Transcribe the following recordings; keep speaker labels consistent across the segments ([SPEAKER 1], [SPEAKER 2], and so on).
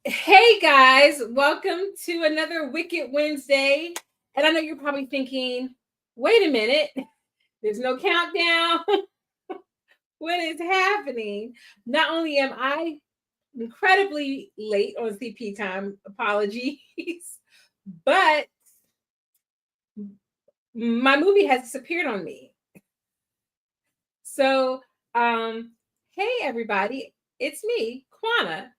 [SPEAKER 1] Hey guys, welcome to another Wicked Wednesday. And I know you're probably thinking, wait a minute, there's no countdown. What is happening? Not only am I incredibly late on CP time, apologies, but my movie has disappeared on me. So, hey everybody, it's me, Quana.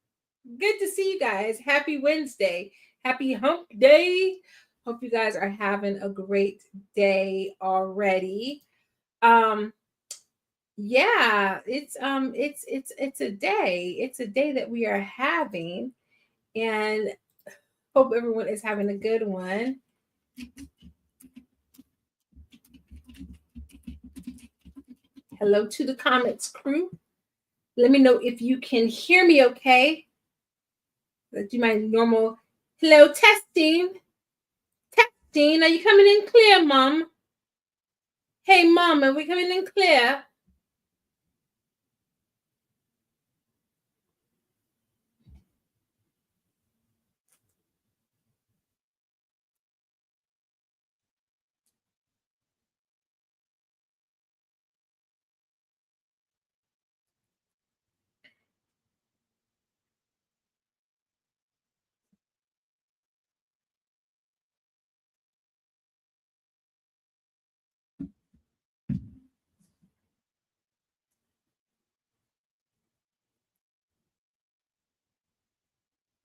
[SPEAKER 1] Good to see you guys. Happy Wednesday. Happy hump day. Hope you guys are having a great day already. Yeah, it's a day. It's a day that we are having, and hope everyone is having a good one. Hello to the comments crew. Let me know if you can hear me okay. Let's do my normal hello testing. Testing. Are you coming in clear, Mom? Hey, Mom, are we coming in clear?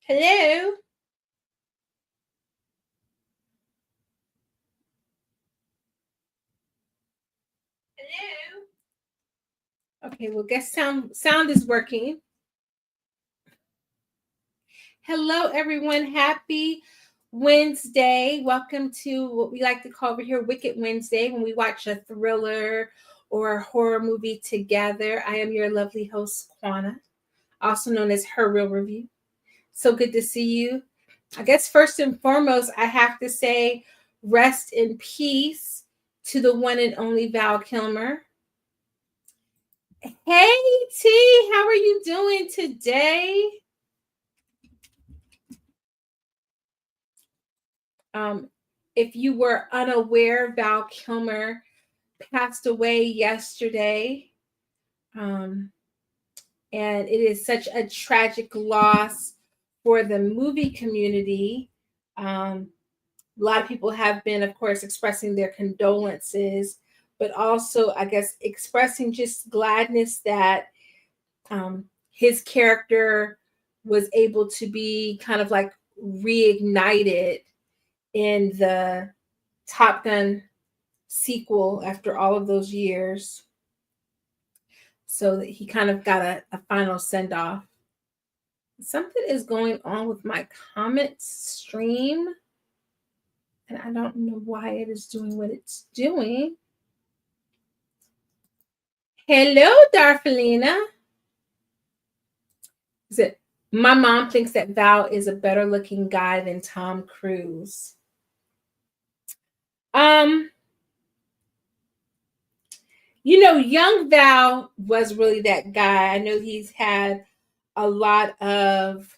[SPEAKER 1] Hello? Hello? Okay, well, guess sound is working. Hello, everyone. Happy Wednesday. Welcome to what we like to call over here Wicked Wednesday, when we watch a thriller or a horror movie together. I am your lovely host, Quana, also known as Her Real Review. So good to see you. I guess first and foremost, I have to say rest in peace to the one and only Val Kilmer. Hey T, how are you doing today? If you were unaware, Val Kilmer passed away yesterday. And it is such a tragic loss for the movie community. A lot of people have been, of course, expressing their condolences, but also, I guess, expressing just gladness that his character was able to be kind of like reignited in the Top Gun sequel after all of those years. So that he kind of got a final send off. Something is going on with my comments stream, and I don't know why it is doing what it's doing. Hello, Darfelina. Is it? My mom thinks that Val is a better looking guy than Tom Cruise. Young Val was really that guy. I know he's had a lot of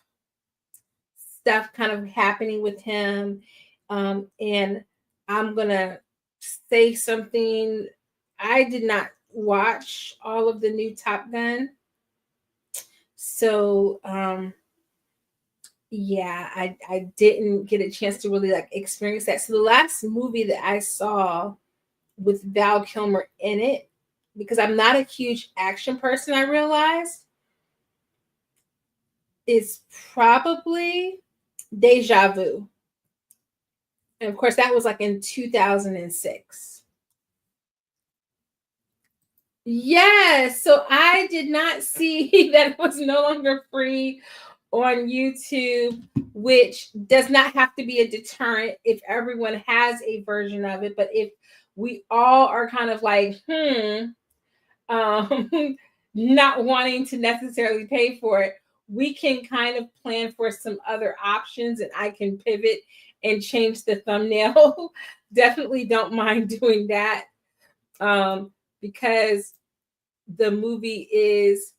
[SPEAKER 1] stuff kind of happening with him. And I'm going to say something. I did not watch all of the new Top Gun. So, yeah, I didn't get a chance to really like experience that. So the last movie that I saw with Val Kilmer in it, because I'm not a huge action person, I realized, is probably Deja Vu. And of course, that was like in 2006. Yes. So I did not see that it was no longer free on YouTube, which does not have to be a deterrent if everyone has a version of it. But if we all are kind of like, not wanting to necessarily pay for it, we can kind of plan for some other options, and I can pivot and change the thumbnail. Definitely don't mind doing that, because the movie is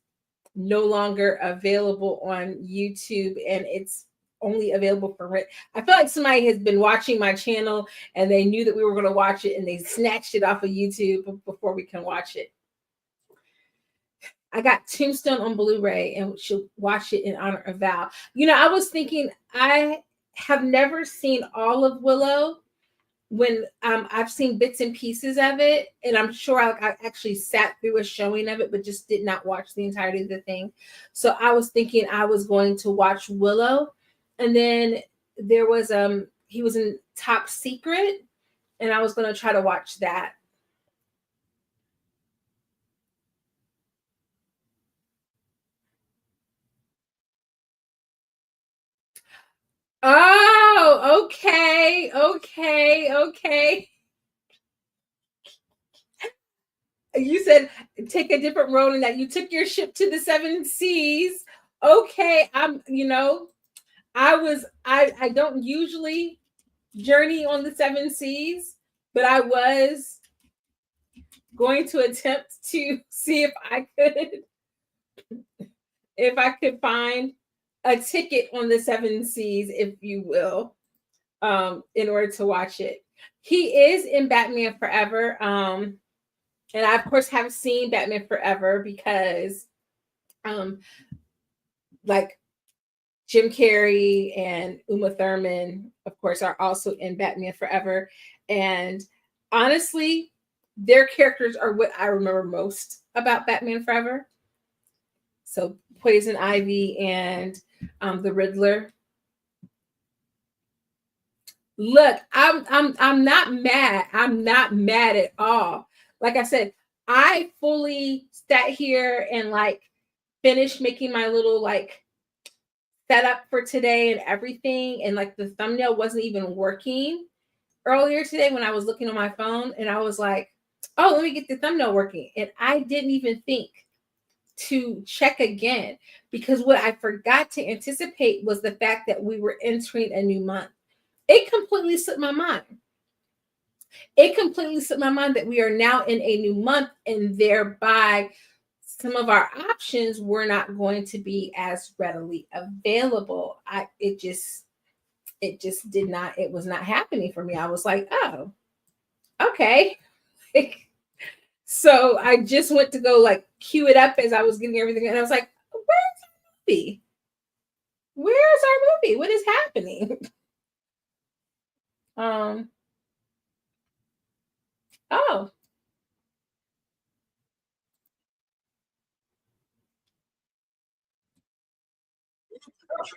[SPEAKER 1] no longer available on YouTube, and it's only available for rent. I feel like somebody has been watching my channel and they knew that we were going to watch it and they snatched it off of YouTube before we can watch it. I got Tombstone on Blu-ray and should watch it in honor of Val. You know, I was thinking, I have never seen all of Willow. When I've seen bits and pieces of it, and I'm sure I actually sat through a showing of it, but just did not watch the entirety of the thing. So I was thinking I was going to watch Willow, and then there was he was in Top Secret, and I was going to try to watch that. Oh, okay, okay. You said take a different road and that you took your ship to the seven seas. Okay, I don't usually journey on the seven seas, but I was going to attempt to see if I could find a ticket on the seven seas, if you will, in order to watch it. He is in Batman Forever. And I, of course, have seen Batman Forever because, like, Jim Carrey and Uma Thurman, of course, are also in Batman Forever. And honestly, their characters are what I remember most about Batman Forever. So Poison Ivy and the Riddler. Look, I'm not mad. I'm not mad at all. Like I said, I fully sat here and like finished making my little like setup for today and everything. And like the thumbnail wasn't even working earlier today when I was looking on my phone. And I was like, oh, let me get the thumbnail working. And I didn't even think to check again because what I forgot to anticipate was the fact that we were entering a new month. It completely slipped my mind. It completely slipped my mind that we are now in a new month, and thereby some of our options were not going to be as readily available. It just did not, it was not happening for me. I was like, oh, okay. So I just went to go like cue it up as I was getting everything, and I was like, where's our movie? Where's our movie? What is happening? Oh,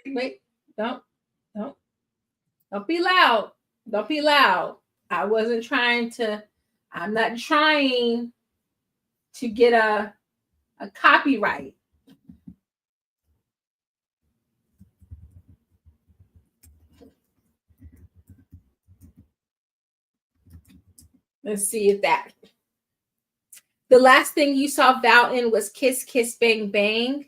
[SPEAKER 1] wait, don't be loud. Don't be loud. I wasn't trying to, I'm not trying to get a copyright. Let's see if that. The last thing you saw Val in was Kiss Kiss Bang Bang.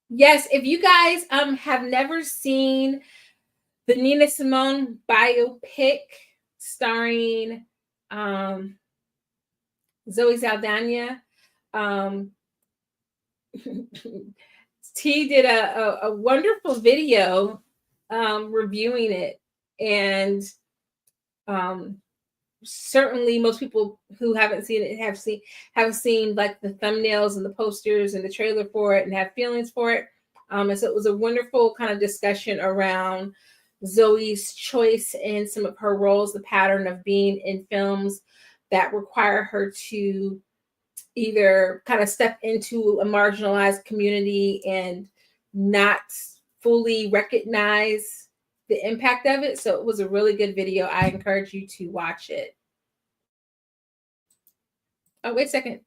[SPEAKER 1] Yes, if you guys have never seen the Nina Simone biopic starring Zoe Saldana, T did a wonderful video reviewing it, and certainly most people who haven't seen it have seen like the thumbnails and the posters and the trailer for it and have feelings for it. And so it was a wonderful kind of discussion around Zoe's choice in some of her roles, the pattern of being in films that require her to either kind of step into a marginalized community and not fully recognize the impact of it. So it was a really good video. I encourage you to watch it. Oh, wait a second.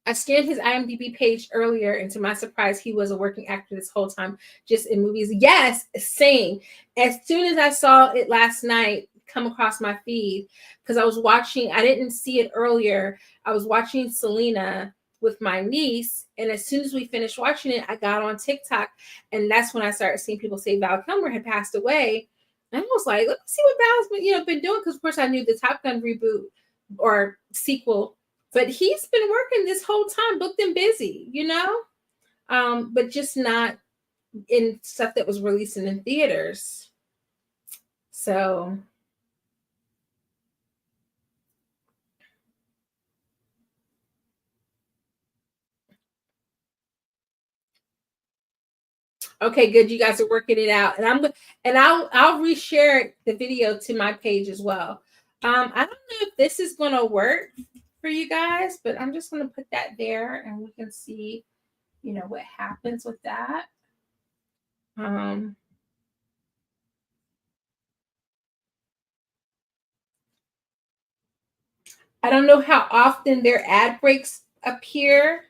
[SPEAKER 1] I scanned his IMDb page earlier, and to my surprise, he was a working actor this whole time, just in movies. Yes, same. As soon as I saw it last night come across my feed, because I was watching, I didn't see it earlier. I was watching Selena with my niece, and as soon as we finished watching it, I got on TikTok, and that's when I started seeing people say Val Kilmer had passed away. And I was like, let's see what Val's been doing, because of course I knew the Top Gun reboot or sequel But he's been working this whole time, booked and busy, but just not in stuff that was releasing in theaters. So okay, good. You guys are working it out, and I'll reshare the video to my page as well. I don't know if this is going to work for you guys, but I'm just going to put that there, and we can see, what happens with that. I don't know how often their ad breaks appear.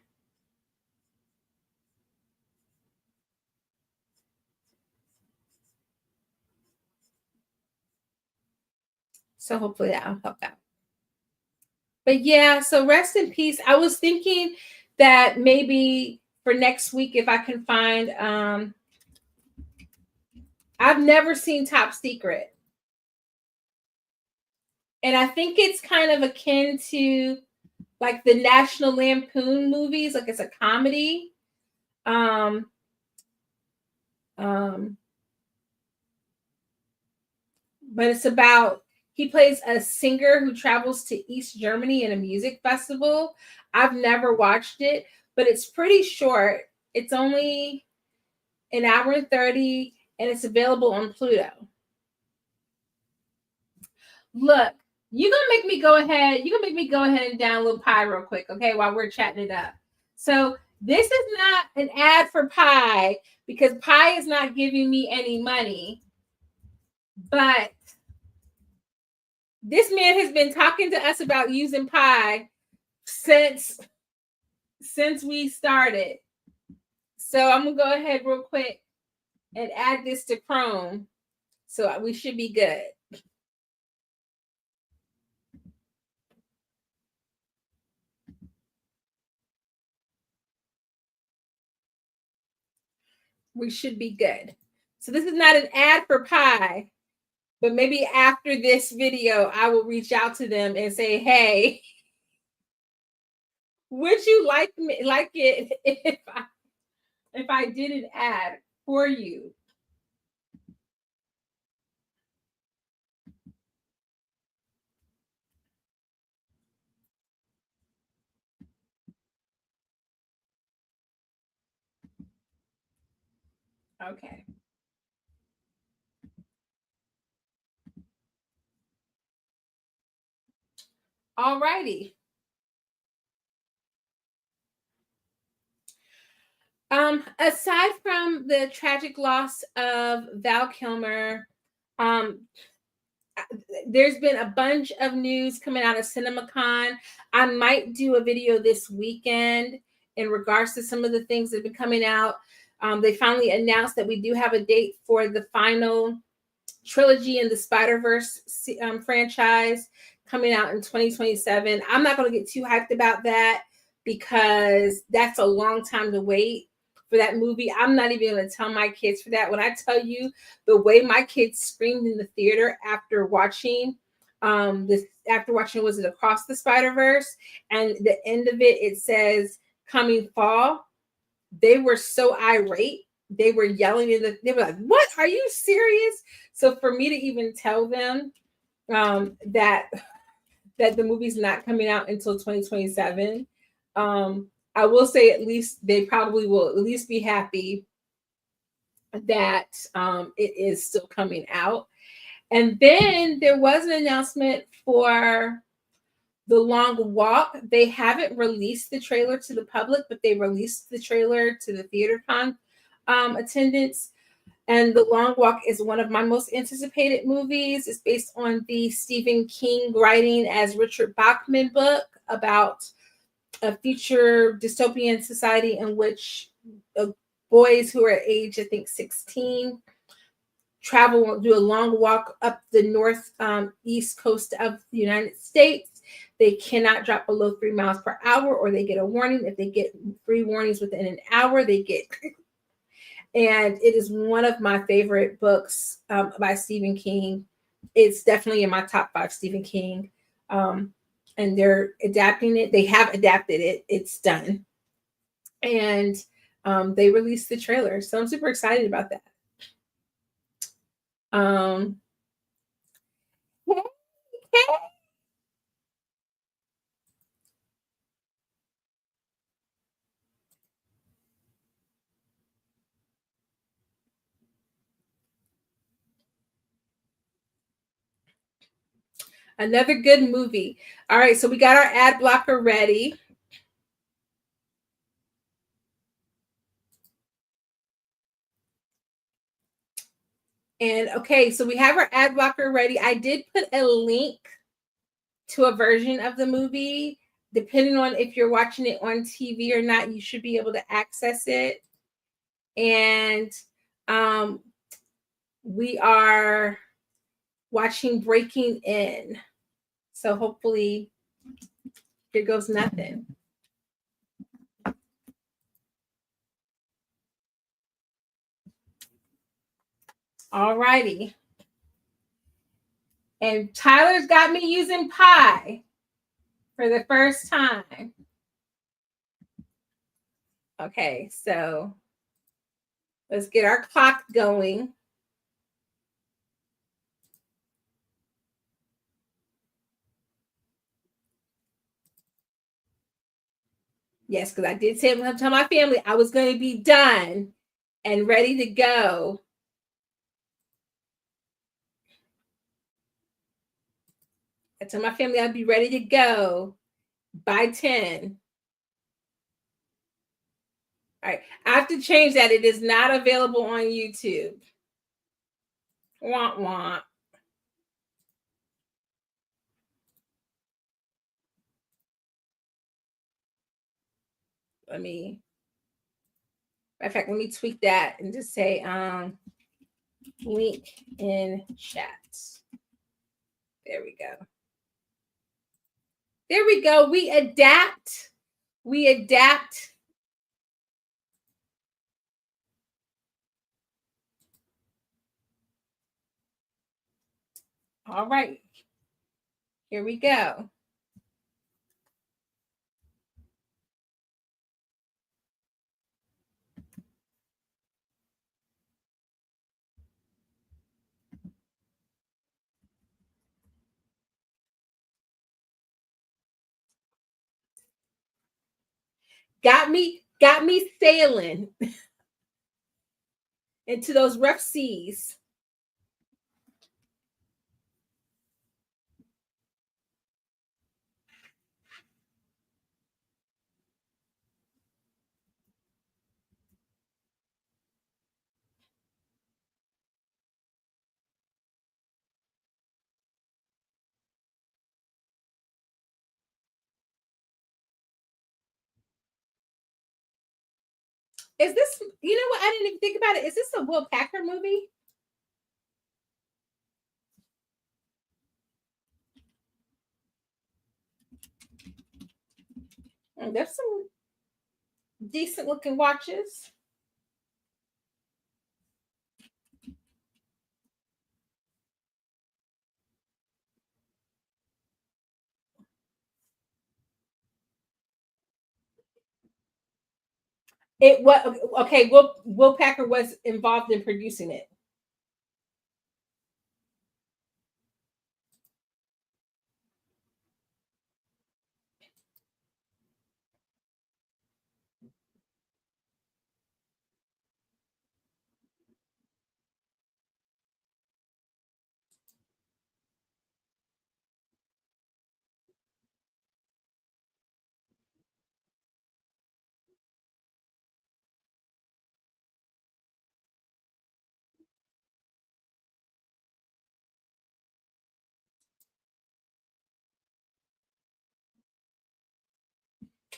[SPEAKER 1] So hopefully that'll help out. But yeah, so rest in peace. I was thinking that maybe for next week, if I can find, I've never seen Top Secret. And I think it's kind of akin to like the National Lampoon movies, like it's a comedy. Um, but it's about, he plays a singer who travels to East Germany in a music festival. I've never watched it, but it's pretty short. It's only an hour and 30, and it's available on Pluto. Look, you're gonna make me go ahead. You're gonna make me go ahead and download Pi real quick, okay, while we're chatting it up. So this is not an ad for Pi because Pi is not giving me any money. But this man has been talking to us about using Pi since we started. So I'm gonna go ahead real quick and add this to Chrome. So we should be good. We should be good. So this is not an ad for Pi, but maybe after this video, I will reach out to them and say, hey, would you like it if I did an ad for you? Okay. All righty. Aside from the tragic loss of Val Kilmer, there's been a bunch of news coming out of CinemaCon. I might do a video this weekend in regards to some of the things that have been coming out. They finally announced that we do have a date for the final trilogy in the Spider-Verse franchise coming out in 2027. I'm not going to get too hyped about that because that's a long time to wait for that movie. I'm not even going to tell my kids for that. When I tell you the way my kids screamed in the theater after watching was it Across the Spider-Verse, and the end of it says coming fall, they were so irate. They were yelling they were like, what, are you serious? So for me to even tell them that the movie's not coming out until 2027, I will say at least they probably will at least be happy that it is still coming out. And then there was an announcement for The Long Walk. They haven't released the trailer to the public, but they released the trailer to the theater attendance. And The Long Walk is one of my most anticipated movies. It's based on the Stephen King writing as Richard Bachman book about a future dystopian society in which boys who are age, I think, 16 do a long walk up the north east coast of the United States. They cannot drop below 3 miles per hour or they get a warning. If they get 3 warnings within an hour, they get... And it is one of my favorite books by Stephen King. It's definitely in my top 5 Stephen King. and they're adapting it. They have adapted it. It's done. And they released the trailer. So I'm super excited about that. Another good movie. All right, so we got our ad blocker ready. And okay, so we have our ad blocker ready. I did put a link to a version of the movie. Depending on if you're watching it on TV or not, you should be able to access it. And we are watching Breaking In. So hopefully here goes nothing. All righty. And Tyler's got me using Pi for the first time. Okay, so let's get our clock going. Yes, because I did say to my family I was going to be done and ready to go. I told my family I'd be ready to go by 10. All right. I have to change that. It is not available on YouTube. Womp womp. In fact, let me tweak that and just say link in chat. There we go. There we go. We adapt. We adapt. All right. Here we go. Got me sailing into those rough seas. Is this, you know what? I didn't even think about it. Is this a Will Packer movie? And there's some decent looking watches. It was okay. Will Packer was involved in producing it.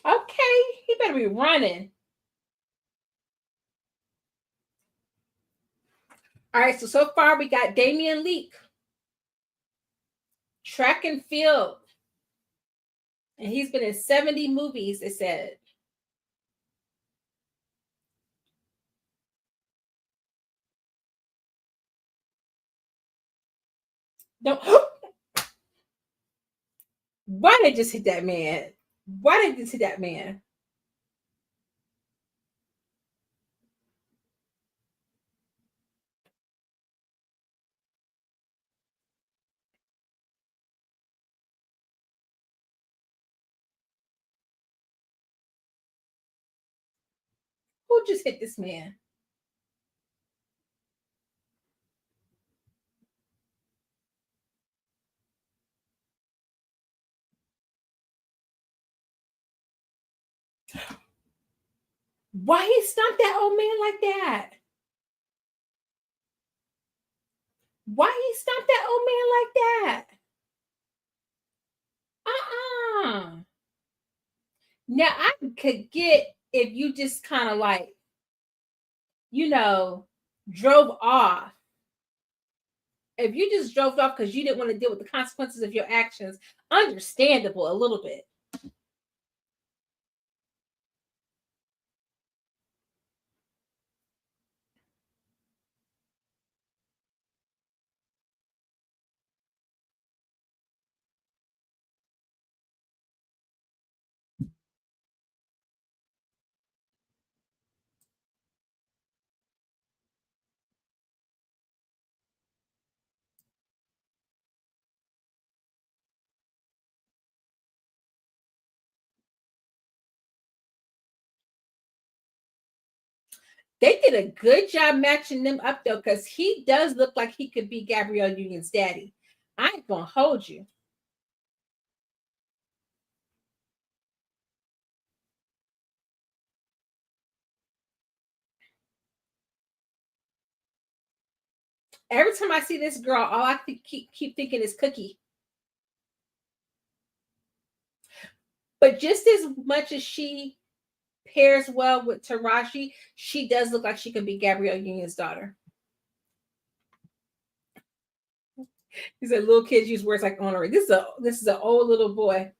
[SPEAKER 1] Okay, he better be running. All right, so far we got Damian Leake, track and field, and he's been in 70 movies. It said. Don't Why did they just hit that man? Why did they just hit that man? Who just hit this man? Why he stomped that old man like that? Why he stomped that old man like that? Uh-uh. Now I could get if you just kind of like, you know, drove off. If you just drove off because you didn't want to deal with the consequences of your actions, understandable a little bit. They did a good job matching them up though, because he does look like he could be Gabrielle Union's daddy. I ain't gonna hold you. Every time I see this girl, all I keep thinking is Cookie. But just as much as she pairs well with Taraji, she does look like she could be Gabrielle Union's daughter. He said little kids use words like honorary. This is an old little boy.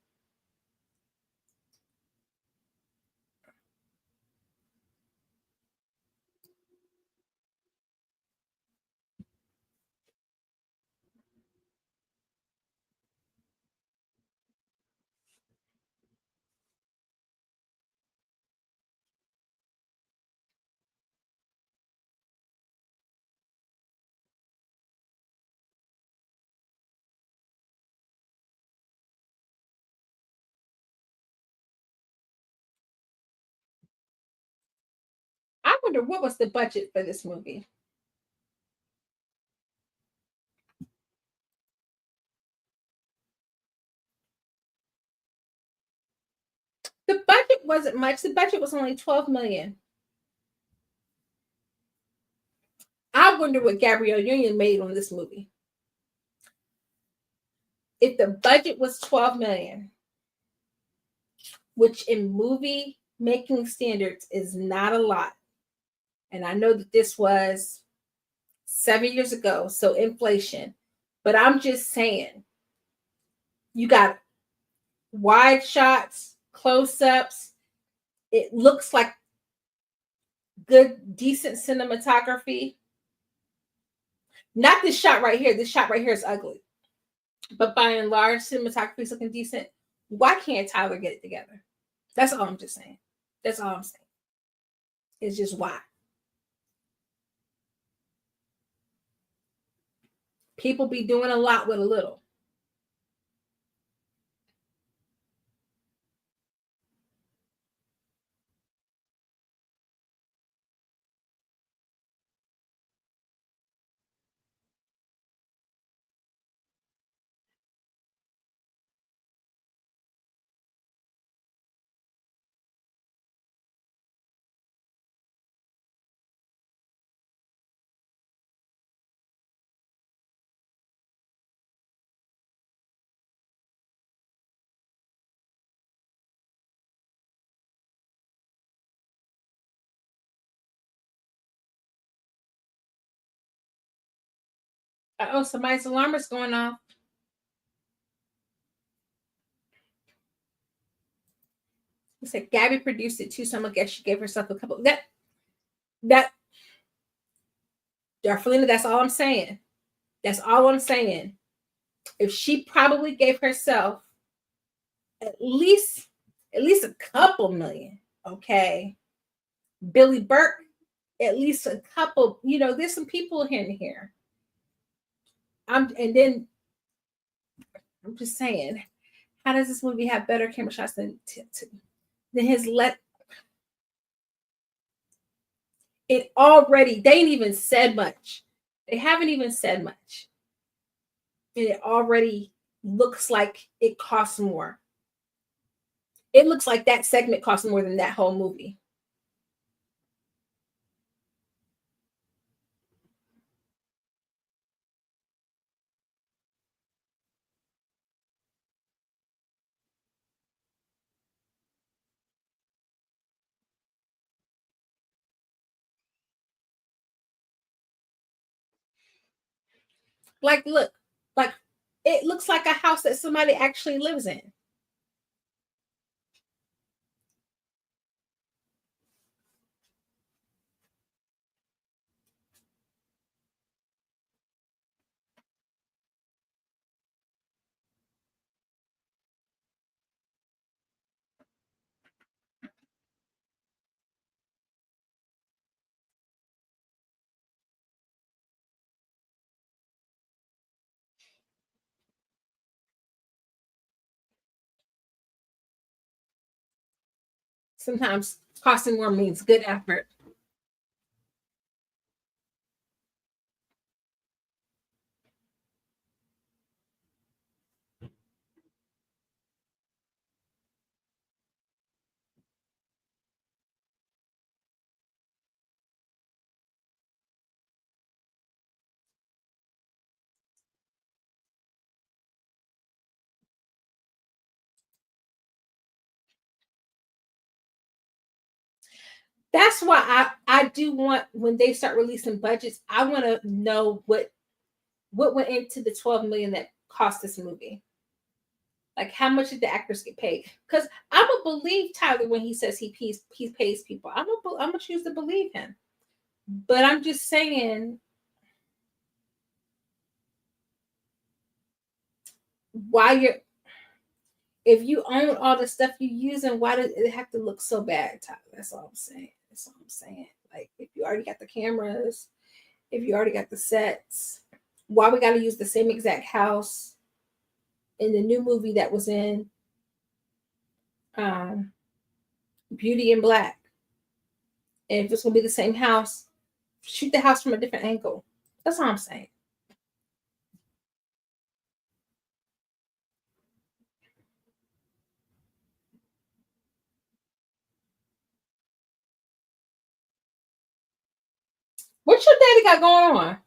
[SPEAKER 1] I wonder what was the budget for this movie. The budget wasn't much. The budget was only 12 million. I wonder what Gabrielle Union made on this movie. If the budget was 12 million, which in movie making standards is not a lot. And I know that this was 7 years ago, so inflation. But I'm just saying, you got wide shots, close ups. It looks like good, decent cinematography. Not this shot right here. This shot right here is ugly. But by and large, cinematography is looking decent. Why can't Tyler get it together? That's all I'm just saying. That's all I'm saying. It's just why. People be doing a lot with a little. Oh, somebody's alarm is going off. He said Gabby produced it too, so I guess she gave herself a couple. That Darfelina, that's all I'm saying. That's all I'm saying. If she probably gave herself at least at least a couple million. Okay. Billy Burke, at least a couple, there's some people here and here. And then I'm just saying, how does this movie have better camera shots than his let it already, they ain't even said much. They haven't even said much. And it already looks like it costs more. It looks like that segment costs more than that whole movie. Like, look, like it looks like a house that somebody actually lives in. Sometimes costing more means good effort. That's why I do want, when they start releasing budgets, I want to know what went into the 12 million that cost this movie. Like, how much did the actors get paid? Because I'm gonna believe Tyler when he says he pays people. I'm gonna choose to believe him. But I'm just saying, why you're if you own all the stuff you're using, why does it have to look so bad, Tyler? That's all I'm saying. That's all I'm saying. Like, if you already got the cameras, if you already got the sets, why we got to use the same exact house in the new movie that was in um, Beauty and Black? And if it's gonna be the same house, shoot the house from a different angle. That's all I'm saying. What your daddy got going on?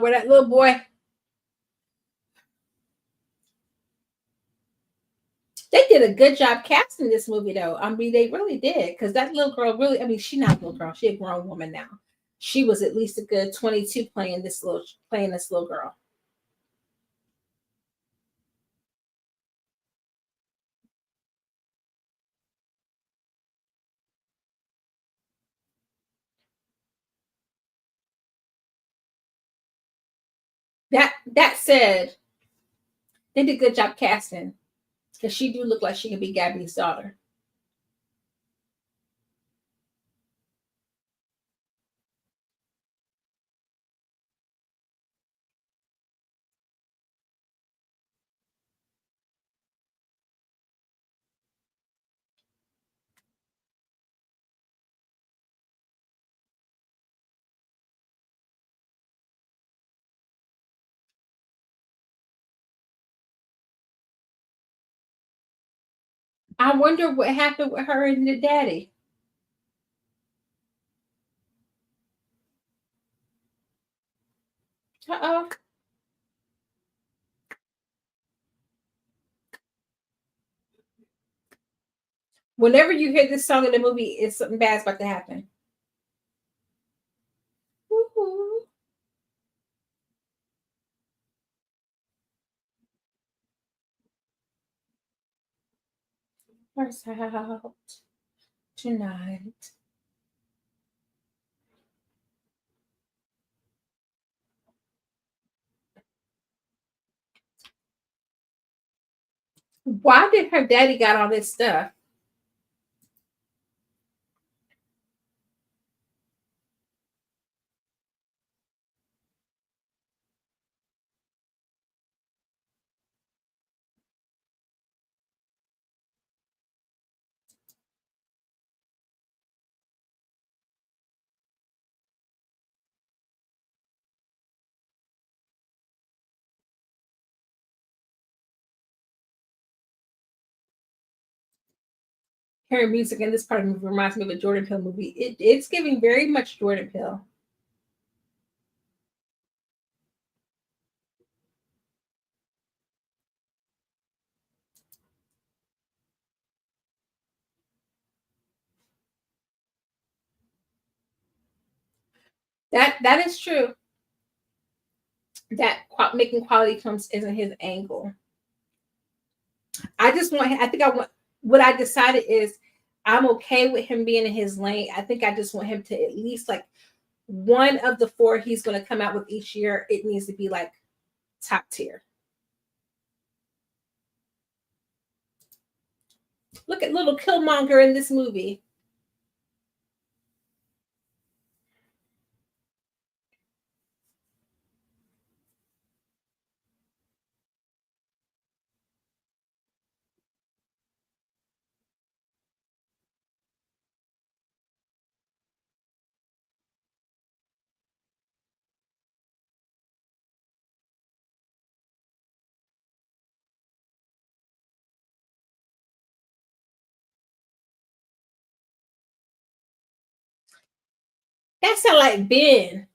[SPEAKER 1] Where that little boy. They did a good job casting this movie, though. I mean, they really did, because that little girl really. I mean, she's not a little girl; she's a grown woman now. She was at least a good 22 playing this little girl. That said, they did a good job casting, because she do look like she could be Gabby's daughter. I wonder what happened with her and the daddy. Uh-oh. Whenever you hear this song in the movie, it's something bad's about to happen. Woo-hoo. First out tonight. Why did her daddy got all this stuff? Hearing music in this part of the movie reminds me of a Jordan Peele movie. It's giving very much Jordan Peele. That is true. That making quality films isn't his angle. I just want. I think I want. What I decided is, I'm okay with him being in his lane. I think I just want him to at least like one of the four he's going to come out with each year. It needs to be like top tier. Look at little Killmonger in this movie. That sound like Ben.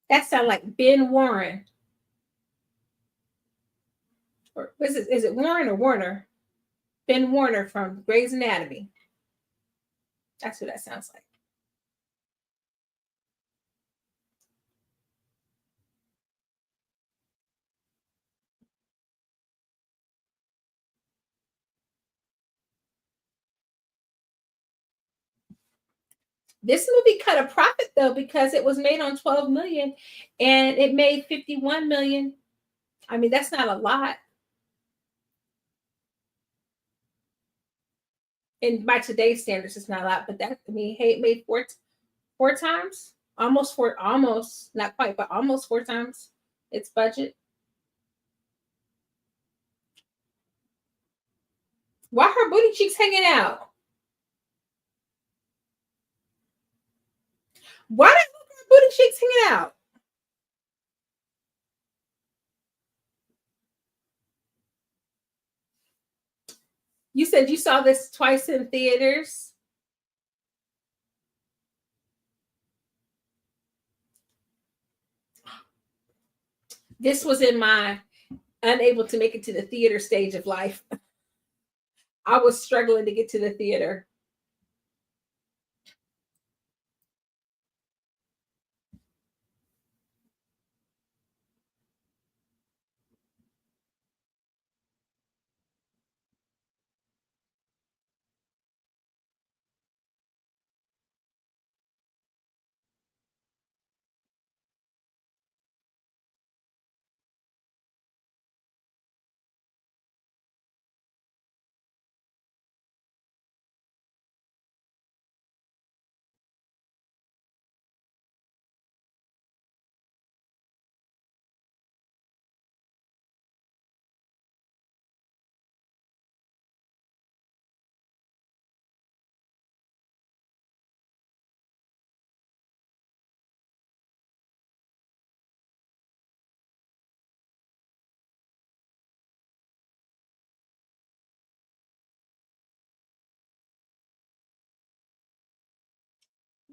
[SPEAKER 1] That sound like Ben Warren. Or is it Warren or Warner? Ben Warner from Grey's Anatomy. That's what that sounds like. This movie cut a profit though because it was made on 12 million and it made 51 million. I mean, that's not a lot. And by today's standards, it's not a lot, but that I mean, hey, it made four times, almost not quite, but almost four times its budget. Why her booty cheeks hanging out? Why did her booty cheeks hanging out? You said you saw this twice in theaters. This was in my unable to make it to the theater stage of life. I was struggling to get to the theater.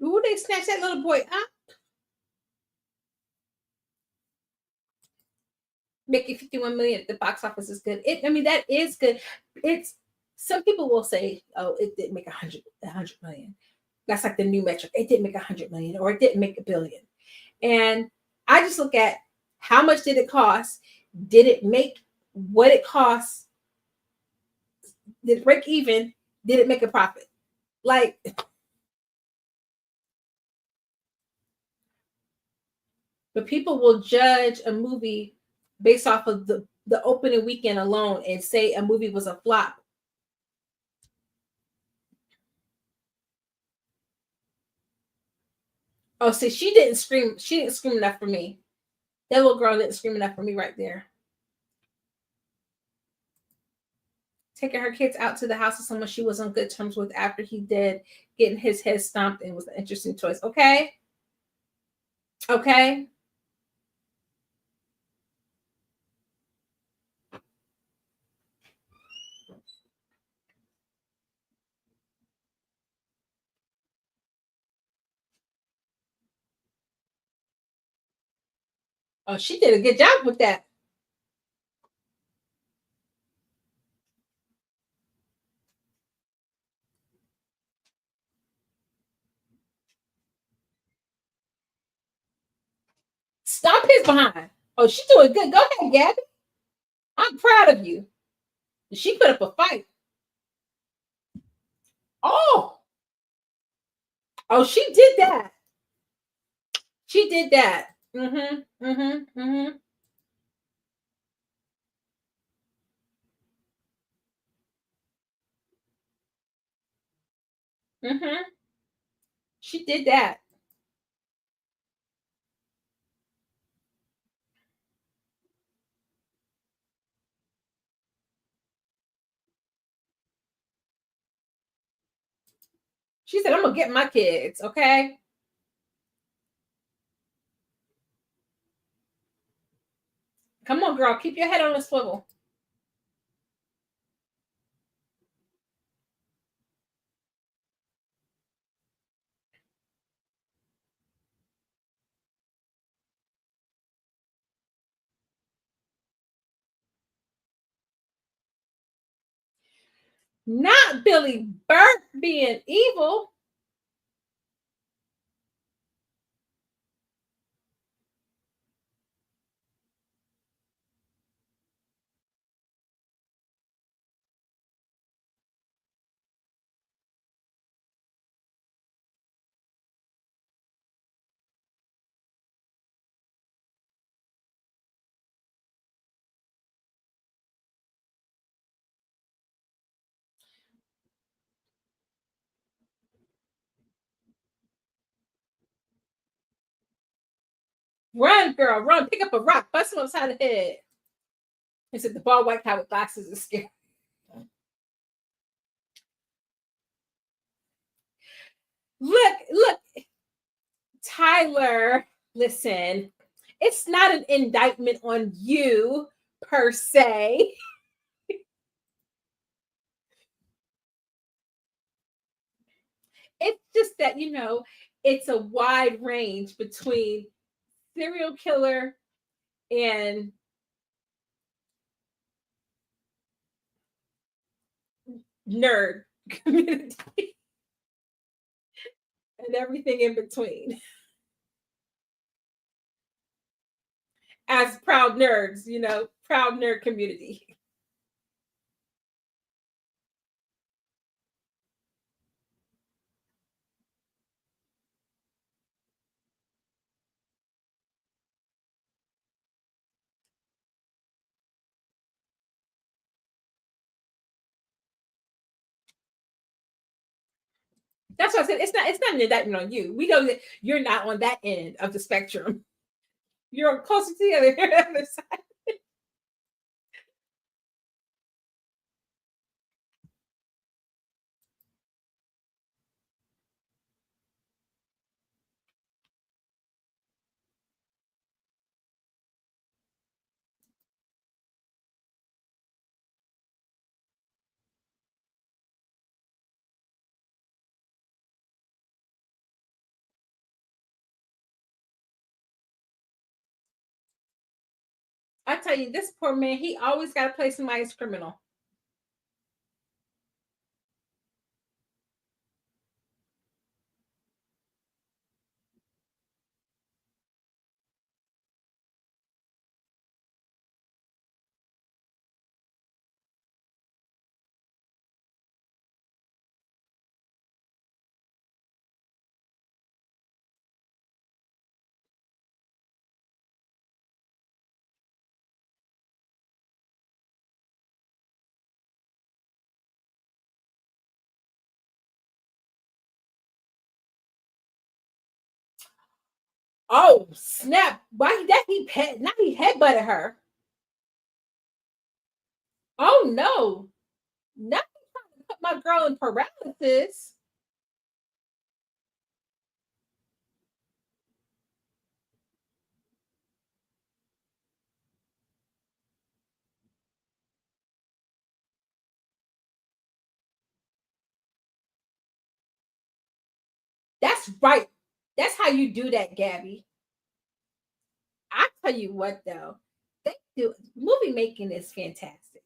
[SPEAKER 1] Ooh, they snatched that little boy up. Making 51 million at the box office is good. I mean, that is good. It's some people will say, oh, it didn't make a hundred million. That's like the new metric. It didn't make 100 million or it didn't make a billion. And I just look at how much did it cost? Did it make what it costs? Did it break even? Did it make a profit? Like, but people will judge a movie based off of the opening weekend alone and say a movie was a flop. Oh, see, she didn't scream. She didn't scream enough for me. That little girl didn't scream enough for me right there. Taking her kids out to the house of someone she was on good terms with after he did, getting his head stomped, and was an interesting choice. Okay. Okay. Oh, she did a good job with that. Stomp his behind. Oh, she's doing good. Go ahead, Gabby. I'm proud of you. She put up a fight. Oh, oh, she did that. She did that. Mm-hmm. Mm-hmm. Mm-hmm. Mm-hmm. She did that. She said, I'm gonna get my kids, okay? Come on, girl, keep your head on the swivel. Not Billy Burke being evil. Run, girl, run. Pick up a rock, bust him upside the head. He said the bald white guy with glasses is scary. Look, Tyler, listen, it's not an indictment on you per se. It's just that, it's a wide range between serial killer and nerd community and everything in between. As proud nerds, proud nerd community. That's what I said. It's not an indictment on you. We know that you're not on that end of the spectrum. You're closer to the other side. I tell you, this poor man, he always got to play somebody's criminal. Oh snap! Why that he pet? Now he headbutted her. Oh no! Now he's trying to put my girl in paralysis. That's right. That's how you do that, Gabby. I tell you what, though, they do movie making is fantastic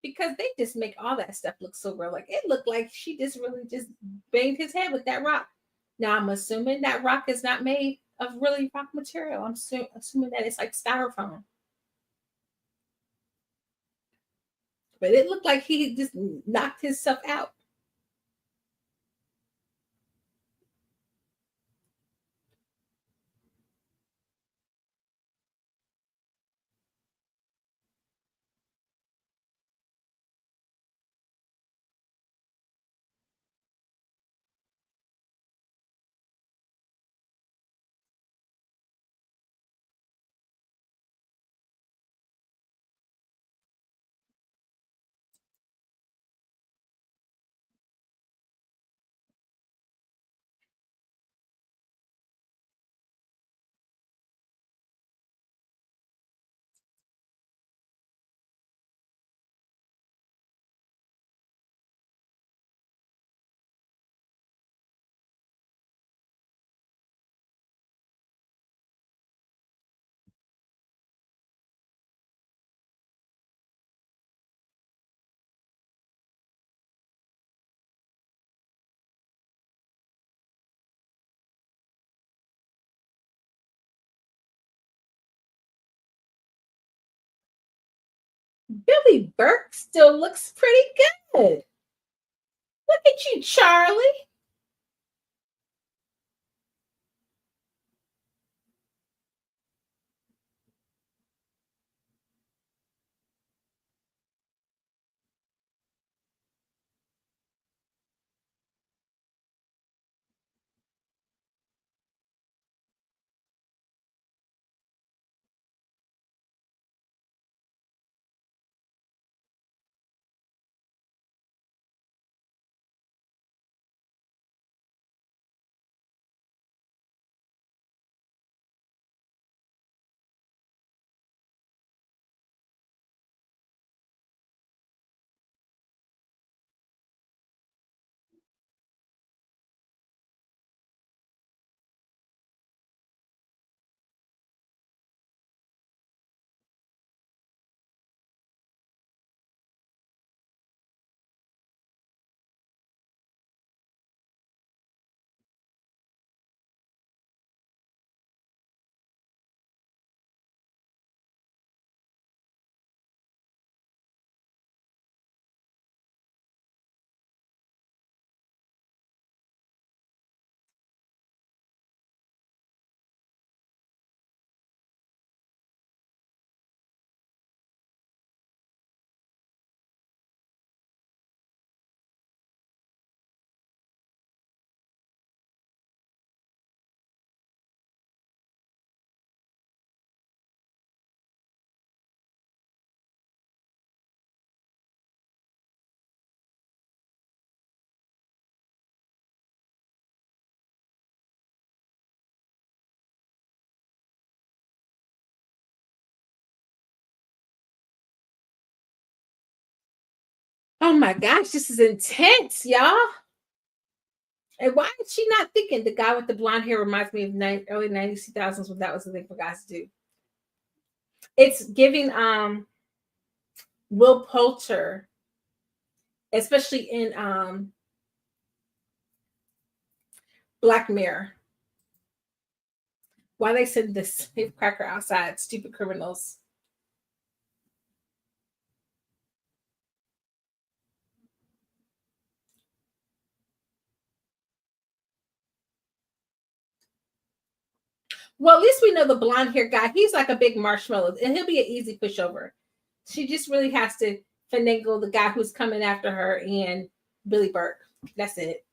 [SPEAKER 1] because they just make all that stuff look so real. Like it looked like she just really just banged his head with that rock. Now I'm assuming that rock is not made of really rock material. I'm assuming that it's like styrofoam. But it looked like he just knocked himself out. Billy Burke still looks pretty good. Look at you, Charlie. Oh my gosh, this is intense, y'all. And why is she not thinking the guy with the blonde hair reminds me of early 90s, 2000s when that was the thing for guys to do? It's giving Will Poulter, especially in Black Mirror. Why they send this cracker outside, stupid criminals. Well, at least we know the blonde hair guy. He's like a big marshmallow, and he'll be an easy pushover. She just really has to finagle the guy who's coming after her and Billy Burke. That's it.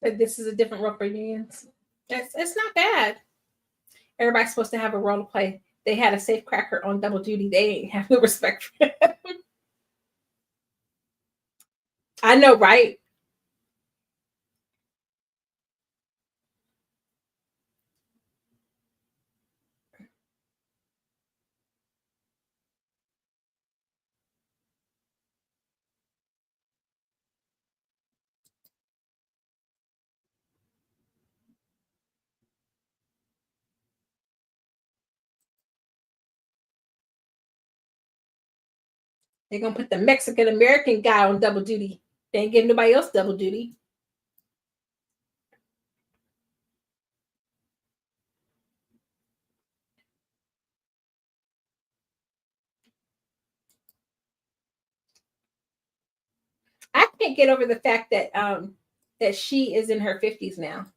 [SPEAKER 1] But this is a different role for unions. It's not bad. Everybody's supposed to have a role to play. They had a safe cracker on double duty. They ain't have no respect for him. I know, right? They're gonna put the Mexican American guy on double duty. They ain't giving nobody else double duty. I can't get over the fact that she is in her 50s now.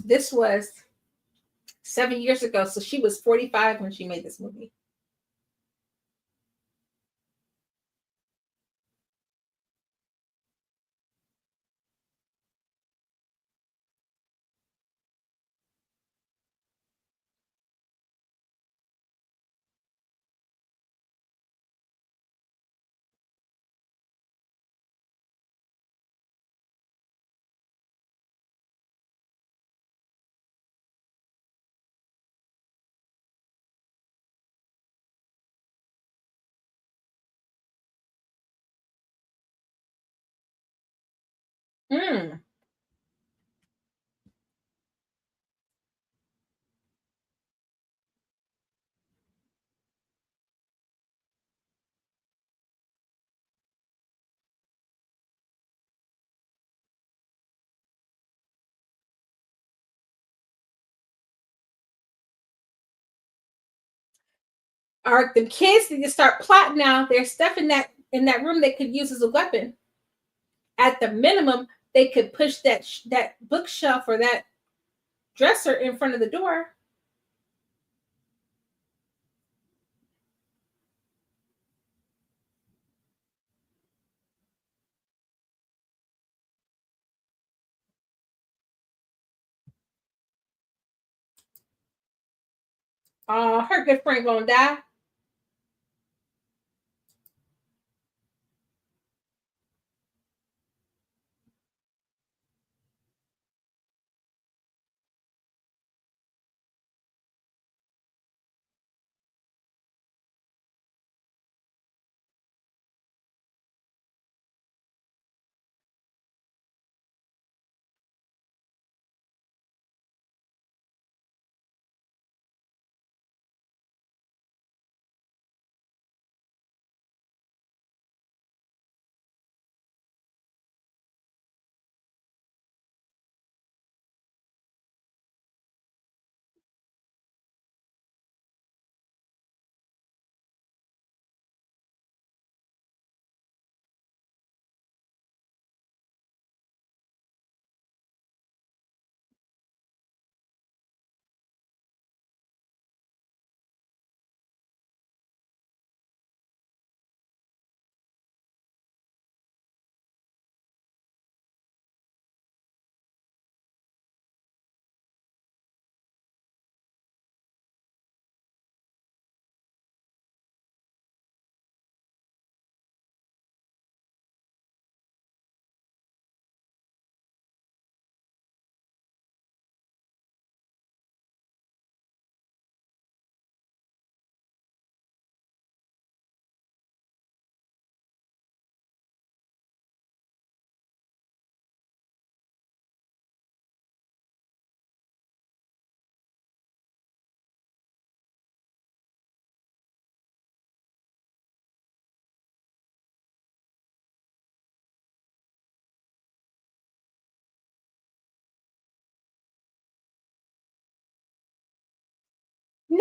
[SPEAKER 1] This was 7 years ago, so she was 45 when she made this movie. Mm. All right, the kids need to start plotting now. There's stuff in that room they could use as a weapon. At the minimum, they could push that bookshelf or that dresser in front of the door. Her good friend gonna die.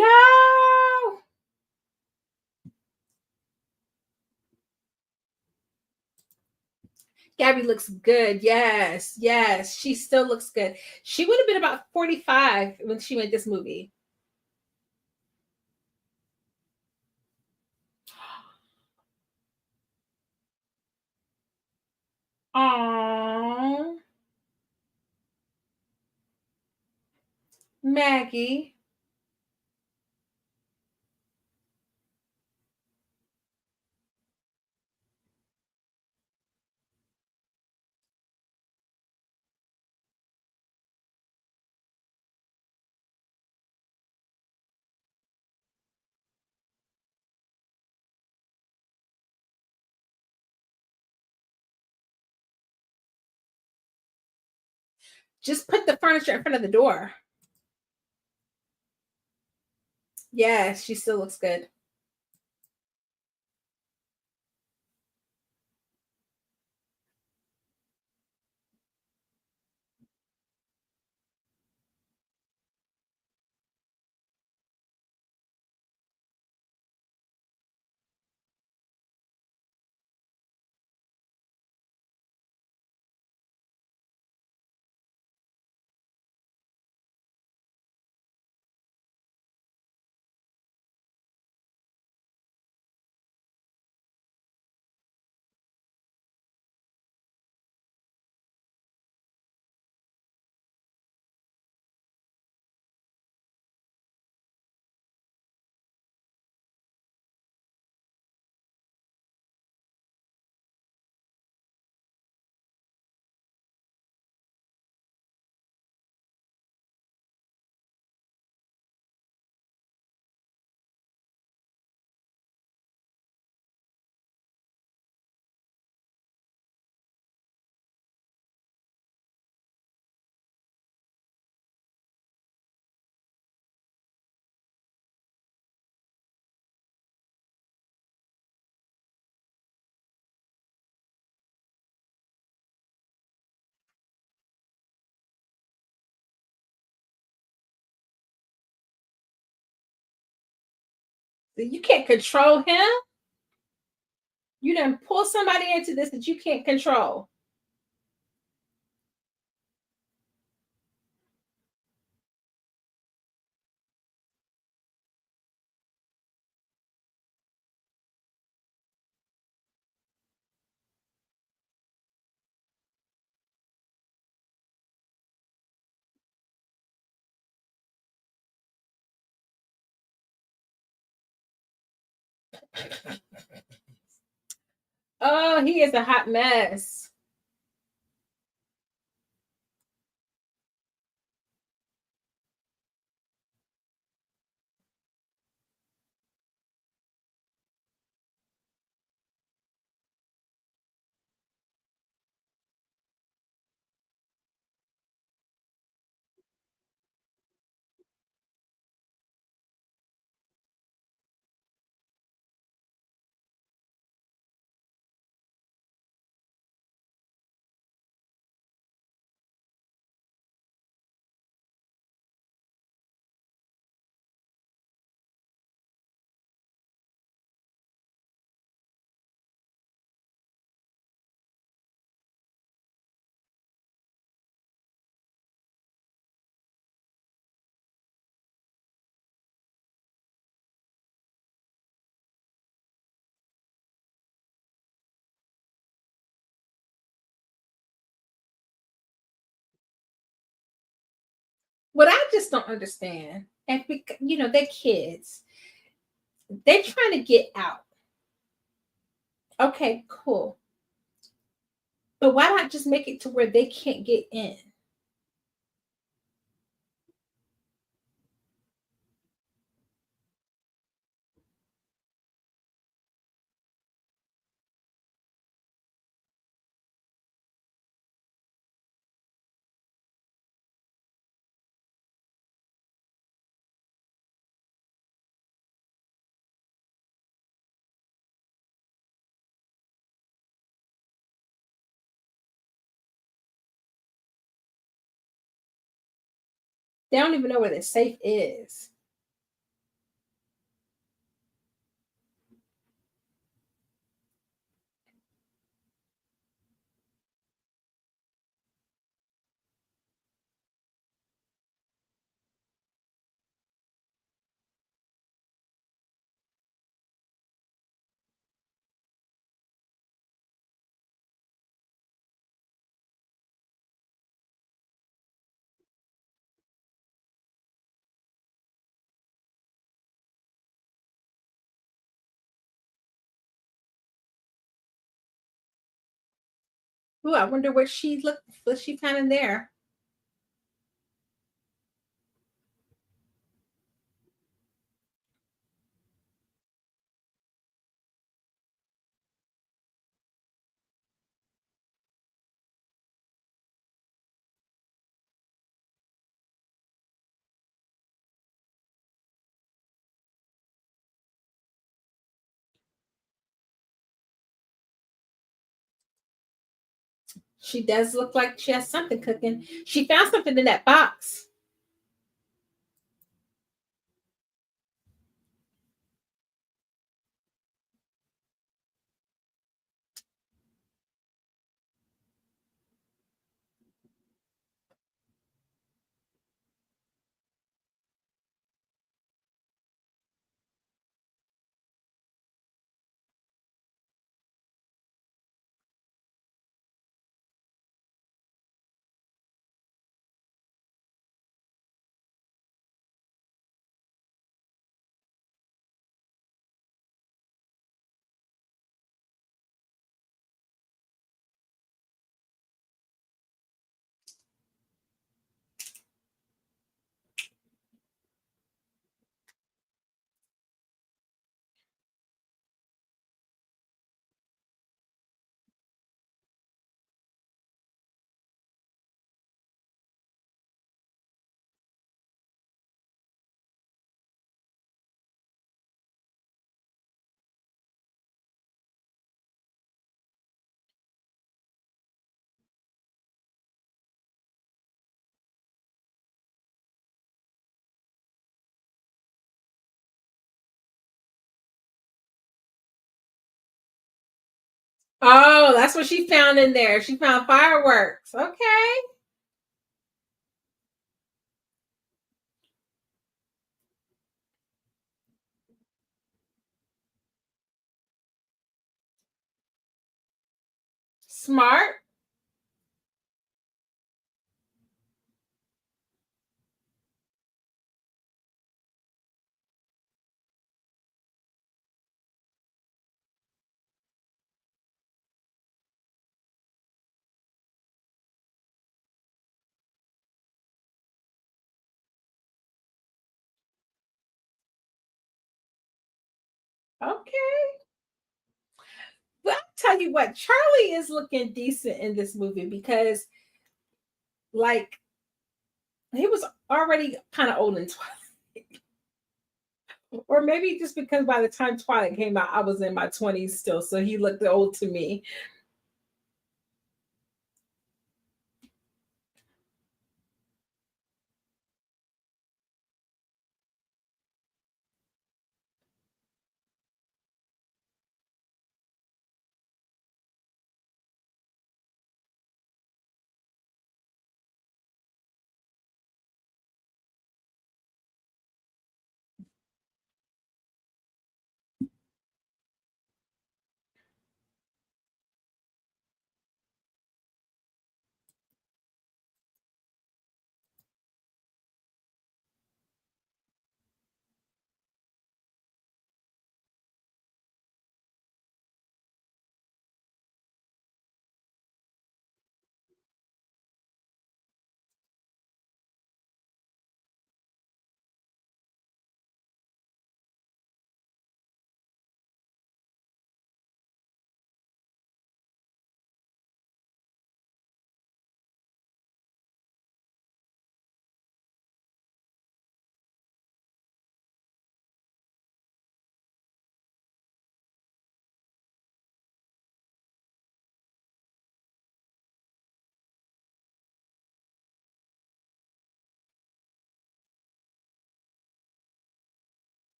[SPEAKER 1] No. Gabby looks good. Yes, yes. She still looks good. She would have been about 45 when she made this movie. Aww. Maggie. Just put the furniture in front of the door. Yes, she still looks good. You can't control him. You done pull somebody into this that you can't control. Oh, he is a hot mess. What I just don't understand, and they're kids. They're trying to get out. Okay, cool. But why not just make it to where they can't get in? They don't even know where the safe is. Ooh, I wonder what she found in there. She does look like she has something cooking. She found something in that box. Oh, that's what she found in there. She found fireworks. Okay. Smart. Okay. Well, I'll tell you what, Charlie is looking decent in this movie because, like, he was already kind of old in Twilight. Or maybe just because by the time Twilight came out, I was in my 20s still. So he looked old to me.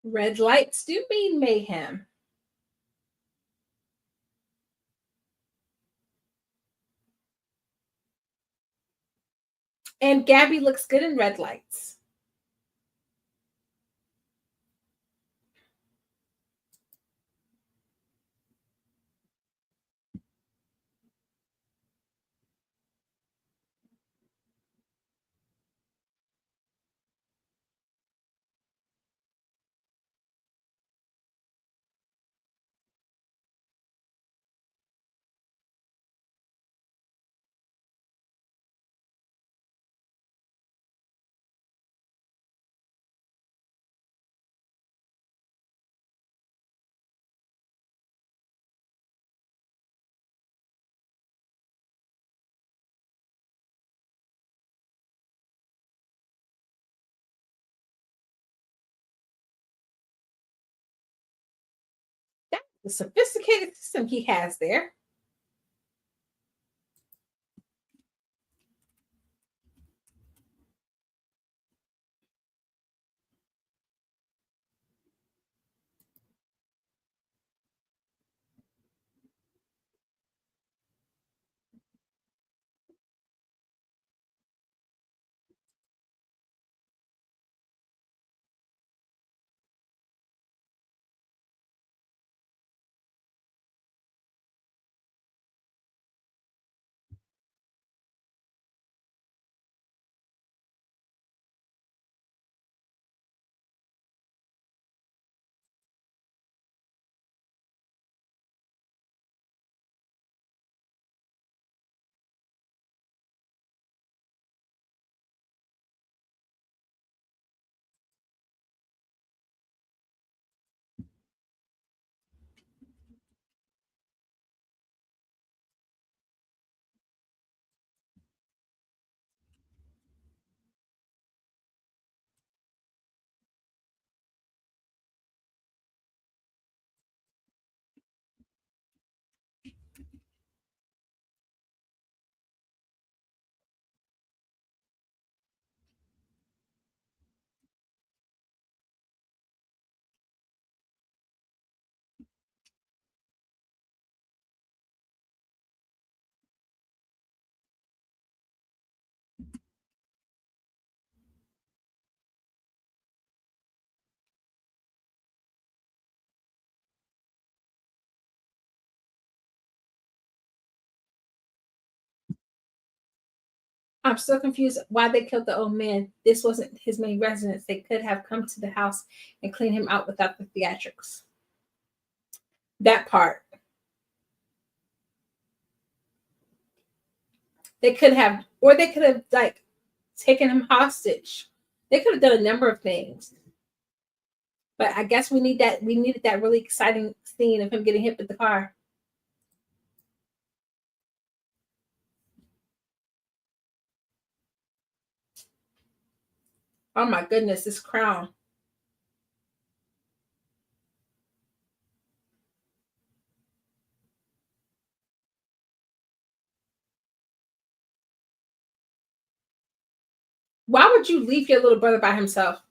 [SPEAKER 1] Red lights do mean mayhem. And Gabby looks good in red lights. The sophisticated system he has there. I'm still confused why they killed the old man. This wasn't his main residence. They could have come to the house and cleaned him out without the theatrics. That part. They could have, or they could have like taken him hostage. They could have done a number of things. But I guess we need that. We needed that really exciting scene of him getting hit with the car. Oh my goodness, this crown. Why would you leave your little brother by himself?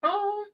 [SPEAKER 1] Oh,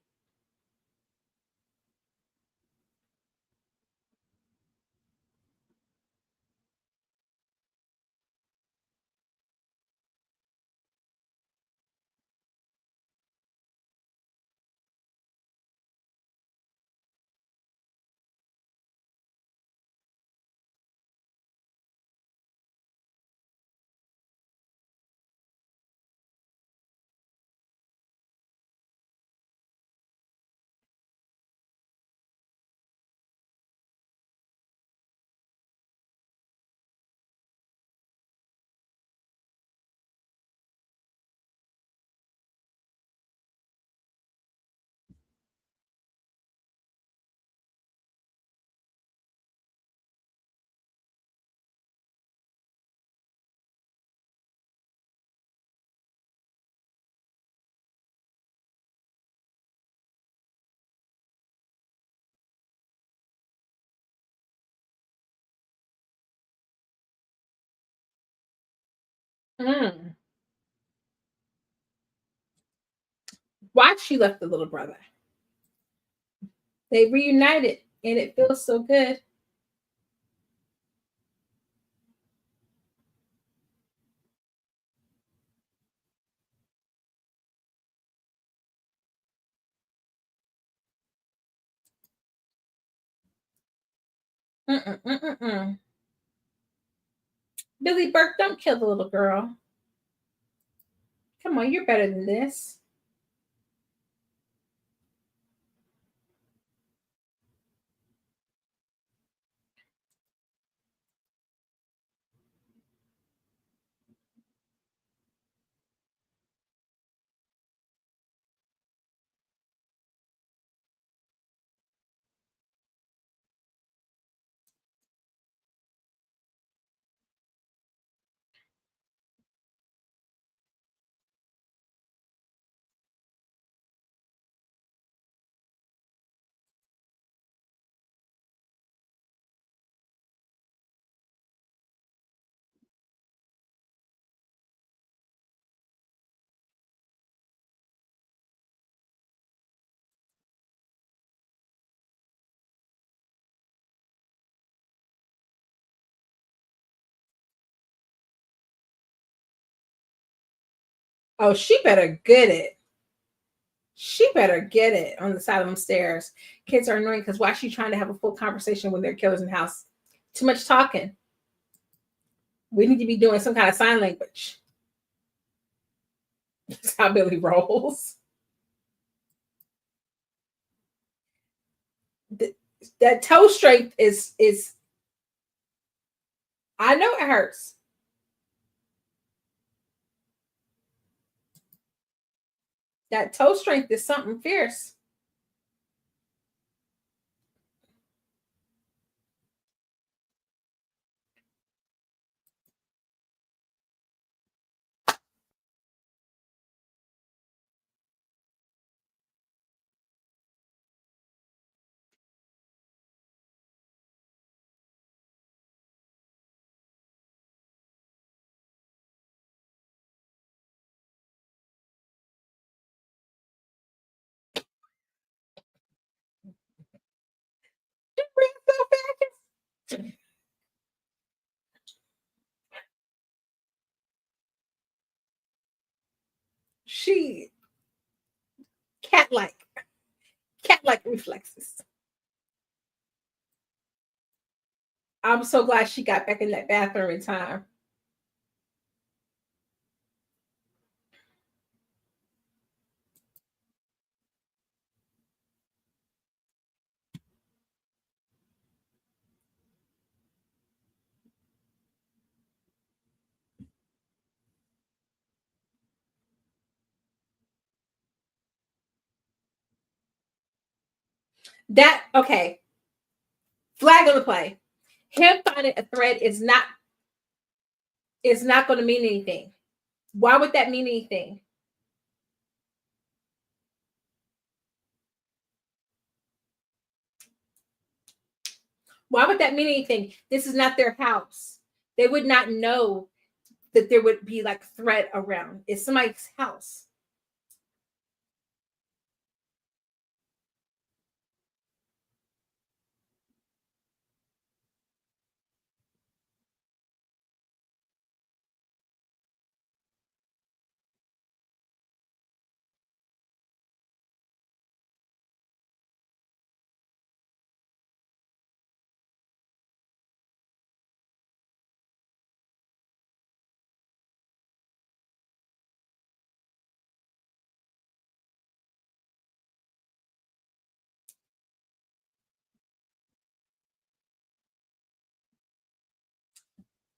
[SPEAKER 1] Mm. Why she left the little brother? They reunited, and it feels so good. Mm-mm, mm-mm. Billy Burke, don't kill the little girl. Come on, you're better than this. Oh, she better get it. She better get it on the side of them stairs. Kids are annoying because why is she trying to have a full conversation when there are killers in the house? Too much talking. We need to be doing some kind of sign language. That's how Billy rolls. That toe strength is. I know it hurts. That toe strength is something fierce. She cat like cat like reflexes. I'm so glad she got back in that bathroom in time. That okay. Flag on the play. Him finding a thread is not going to mean anything. Why would that mean anything? Why would that mean anything? This is not their house. They would not know that there would be like thread around. It's somebody's house.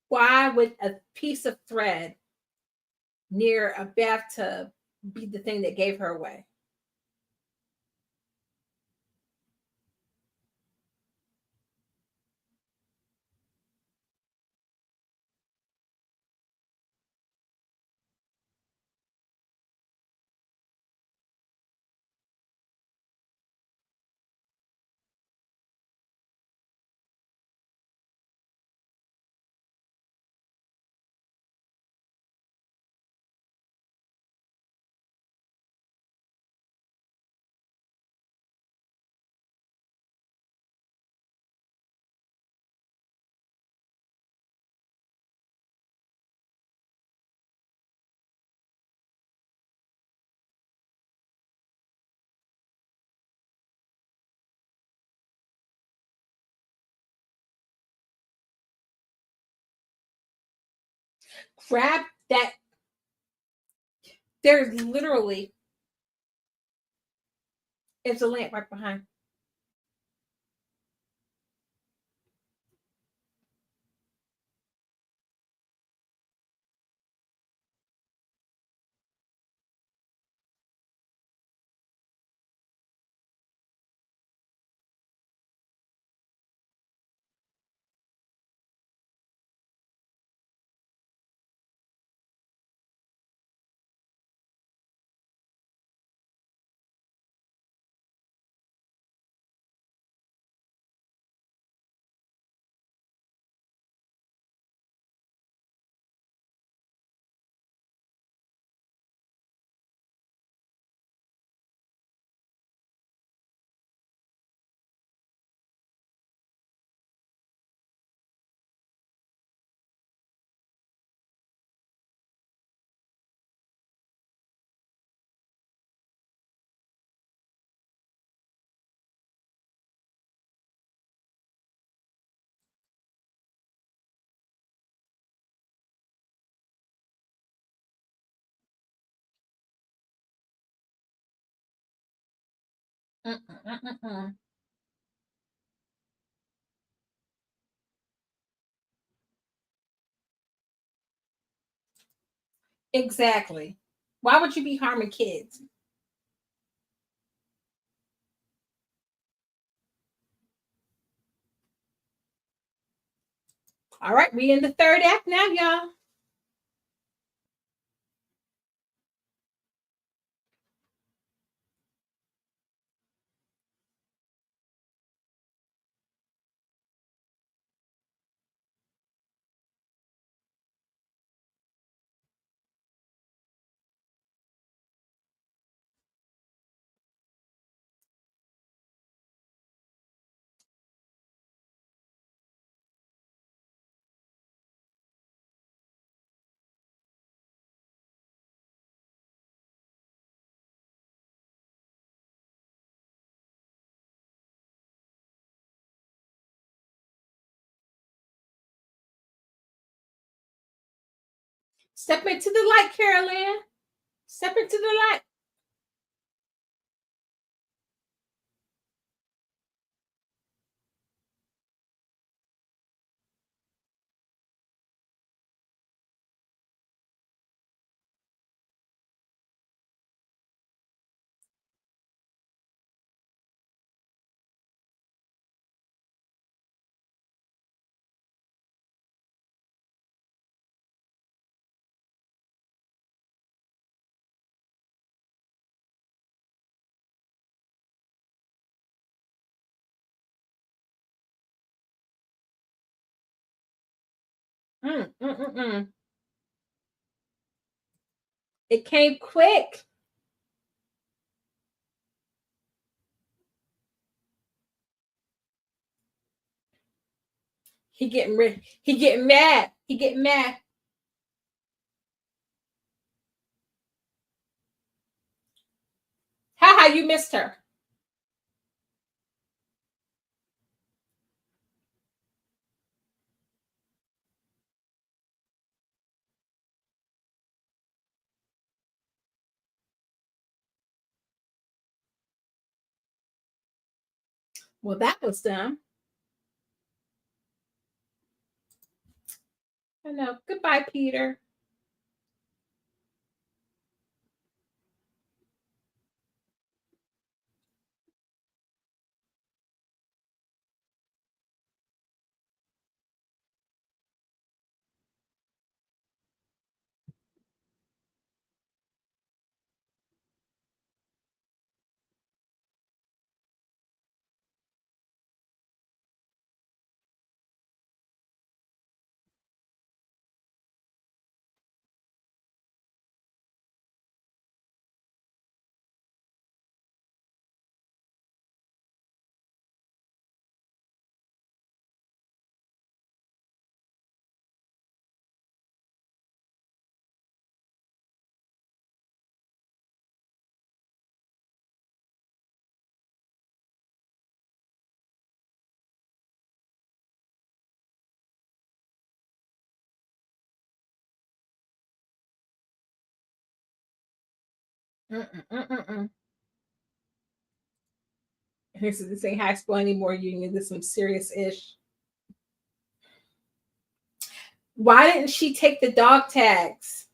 [SPEAKER 1] Why would a piece of thread near a bathtub be the thing that gave her away? Grab that. There's literally, it's a lamp right behind. Mm-mm-mm-mm. Exactly. Why would you be harming kids? All right, we in the third act now, y'all. Step into the light, Carolyn. Step into the light. Mm, mm, mm, mm. It came quick. He getting ready. He getting mad. He getting mad. How you missed her? Well, that was dumb. I know. Goodbye, Peter. Mm-mm-mm-mm. This ain't high school anymore. Union. This some serious ish. Why didn't she take the dog tags?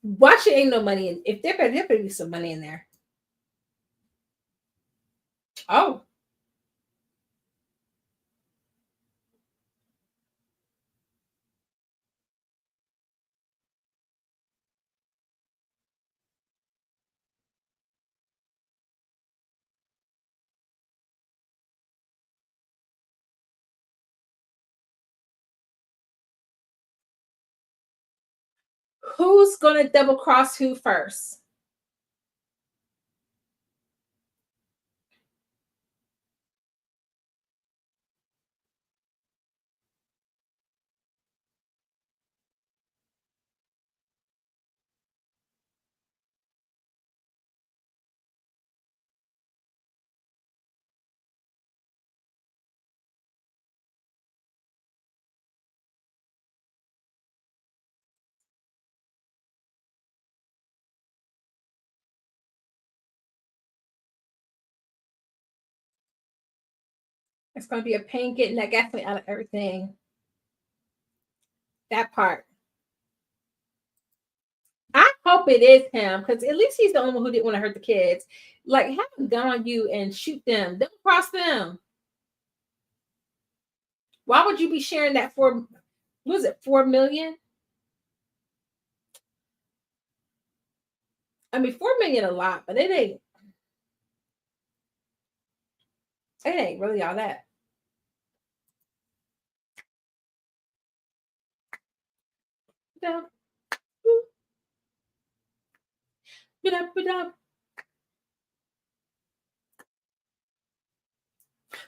[SPEAKER 1] Watch it. Ain't no money in. If there better be some money in there. Oh, who's gonna double cross who first? It's gonna be a pain getting that gasoline out of everything. That part. I hope it is him because at least he's the only one who didn't want to hurt the kids. Like, have a gun on you and shoot them. Double cross them. Why would you be sharing that for? Was it 4 million? I mean, 4 million a lot, but it ain't. It ain't really all that.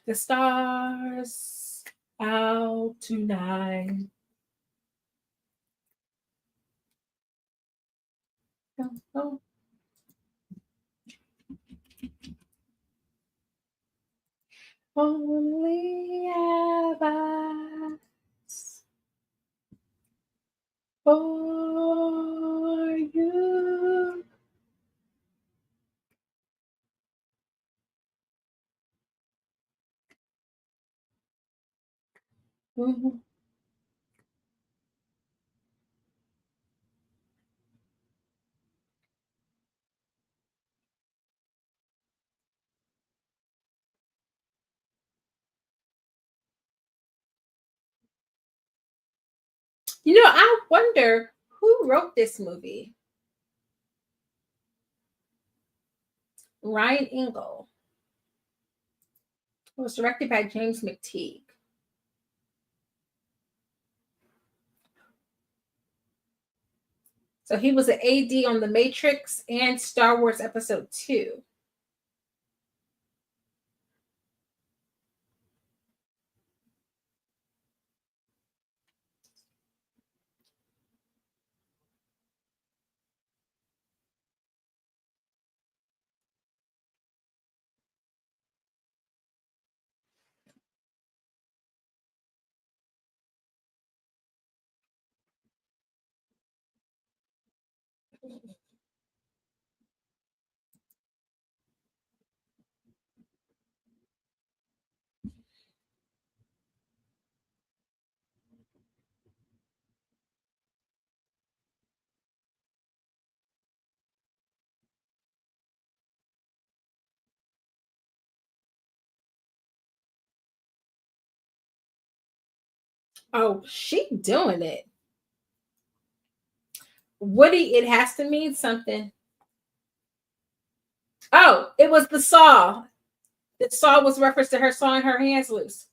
[SPEAKER 1] The stars out tonight. Oh, only have eyes for you. Mhm. I wonder who wrote this movie. Ryan Engel. It was directed by James McTeigue. So he was an AD on The Matrix and Star Wars Episode 2. Oh, she doing it. Woody, it has to mean something. Oh, it was the saw. The saw was reference to her sawing her hands loose.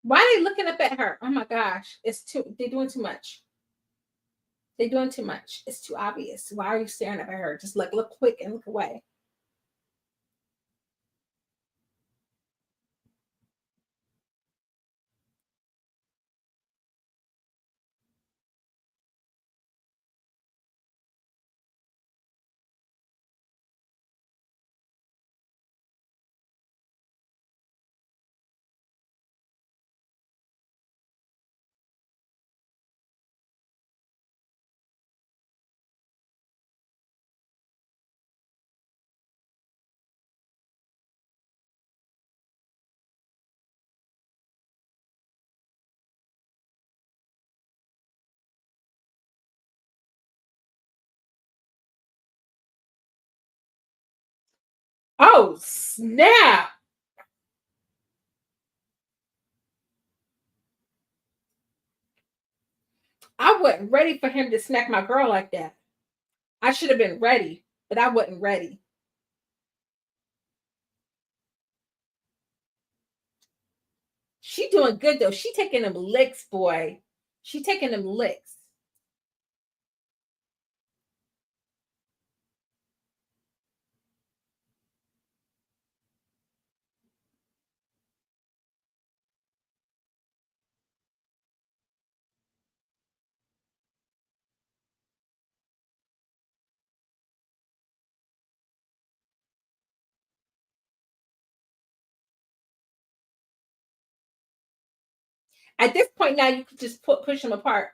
[SPEAKER 1] Why are they looking up at her? Oh my gosh. They're doing too much. They're doing too much. It's too obvious. Why are you staring up at her? Just look quick and look away. Oh, snap. I wasn't ready for him to smack my girl like that. I should have been ready, but I wasn't ready. She doing good though. She taking them licks, boy. She taking them licks. At this point now, you could just push them apart.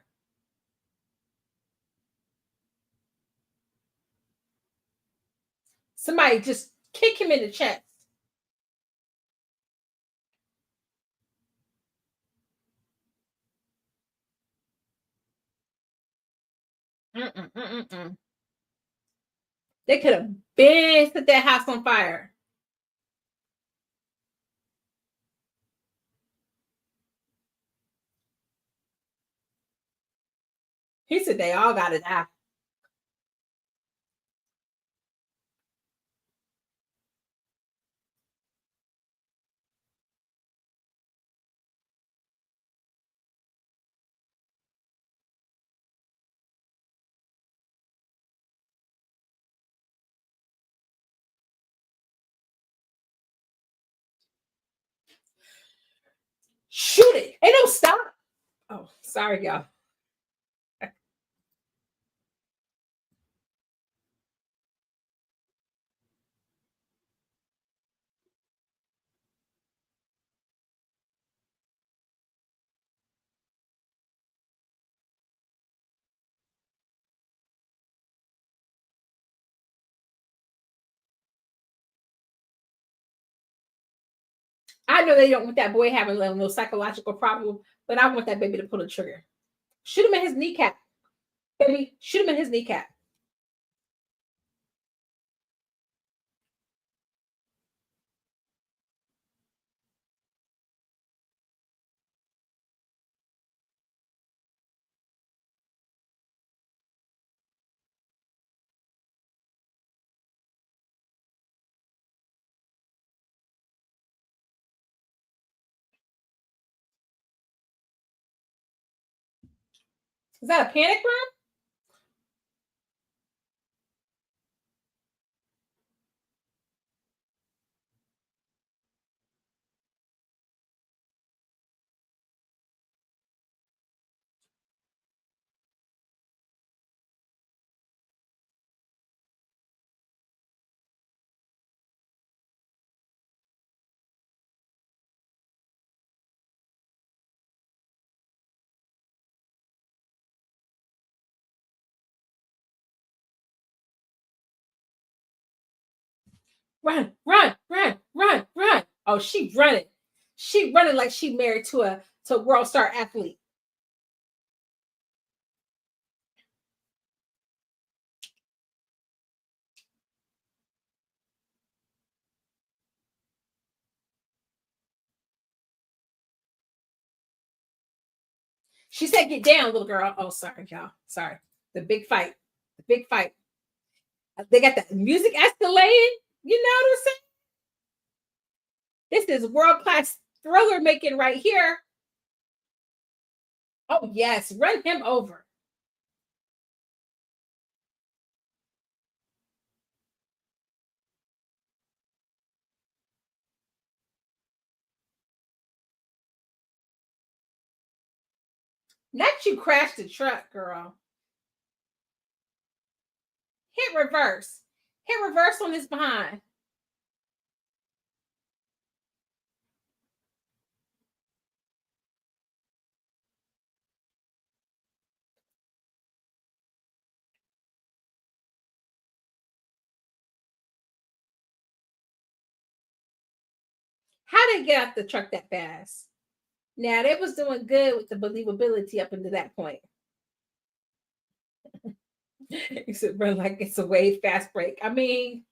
[SPEAKER 1] Somebody just kick him in the chest. Mm-mm. They could have been set that house on fire. He said they all got to die. Shoot it. Ain't no stop. Oh, sorry, y'all. I know they don't want that boy having no psychological problem, but I want that baby to pull the trigger. Shoot him in his kneecap, baby. Shoot him in his kneecap. Is that a panic room? Run, run, run, run, run. Oh, she running. She running like she married to a world star athlete. She said, "Get down, little girl." Oh, sorry, y'all. Sorry. The big fight. The big fight. They got the music escalating. You know what I'm saying? This is world class thriller making right here. Oh yes, run him over. Not you crash the truck, girl. Hit reverse. Hit reverse on his behind. How did they get out the truck that fast? Now they was doing good with the believability up until that point. You said run like it's a wave fast break. I mean,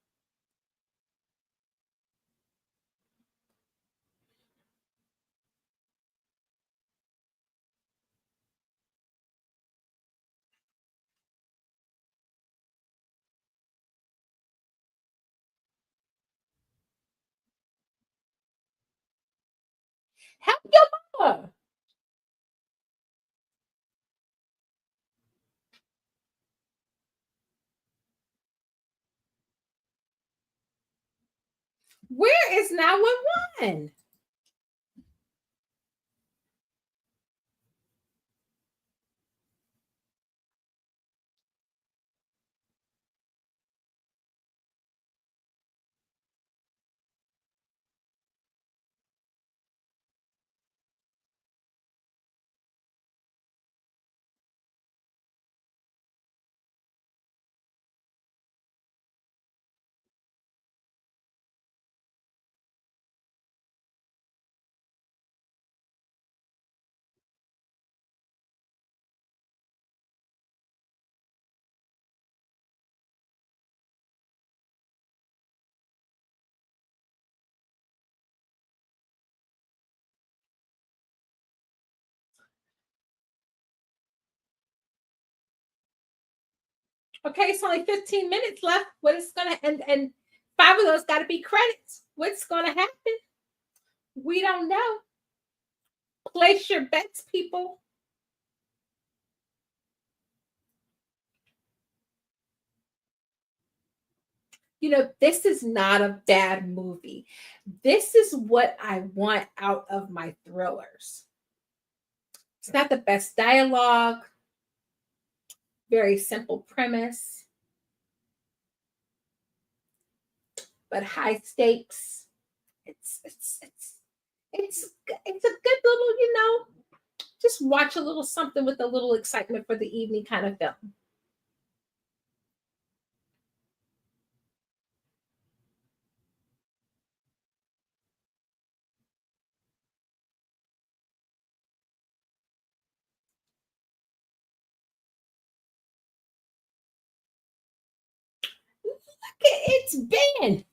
[SPEAKER 1] help your mama. Where is 911? Okay, it's only 15 minutes left. What is gonna and five of those got to be credits. What's gonna happen? We don't know. Place your bets, people. This is not a bad movie. This is what I want out of my thrillers. It's not the best dialogue, very simple premise, but high stakes. It's a good little, just watch a little something with a little excitement for the evening kind of film. It's Ben,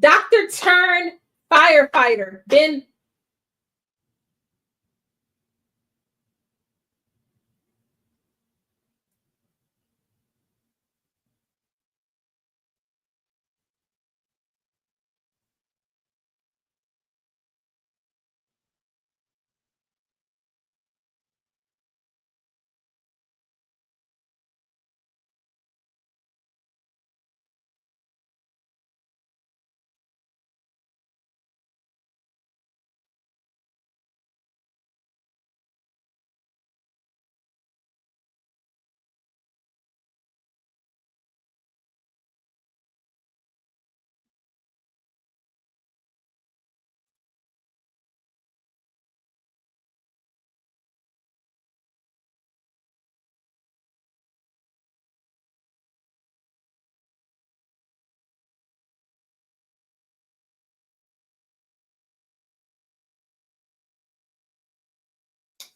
[SPEAKER 1] Doctor Turn firefighter. Ben.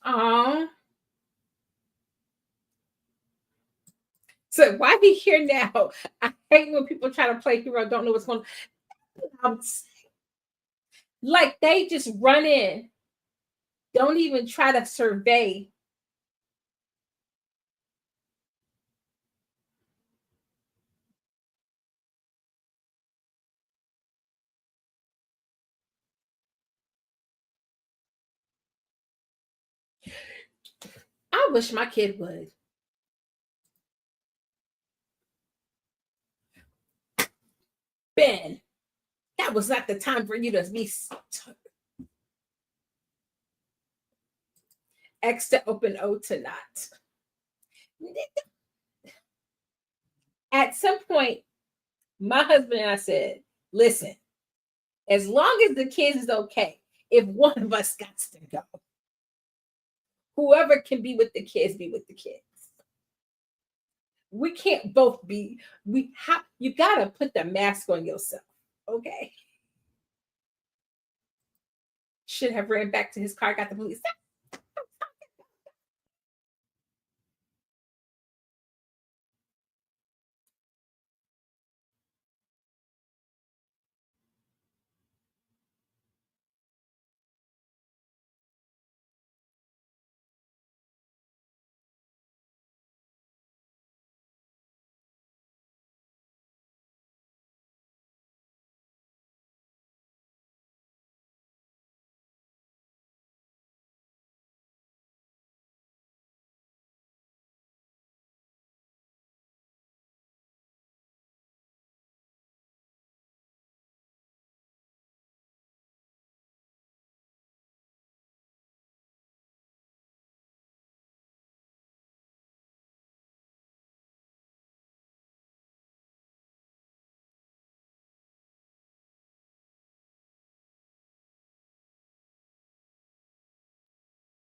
[SPEAKER 1] Oh, so why be here now? I hate when people try to play hero, don't know what's going on. Like they just run in, don't even try to survey. wish my kid would. Ben, that was not the time for you to be X to open, O to not. At some point, my husband and I said, listen, as long as the kids is okay, if one of us got to go, whoever can be with the kids, be with the kids. We can't both be, we have, you gotta put the mask on yourself. Okay. Should have ran back to his car, got the police.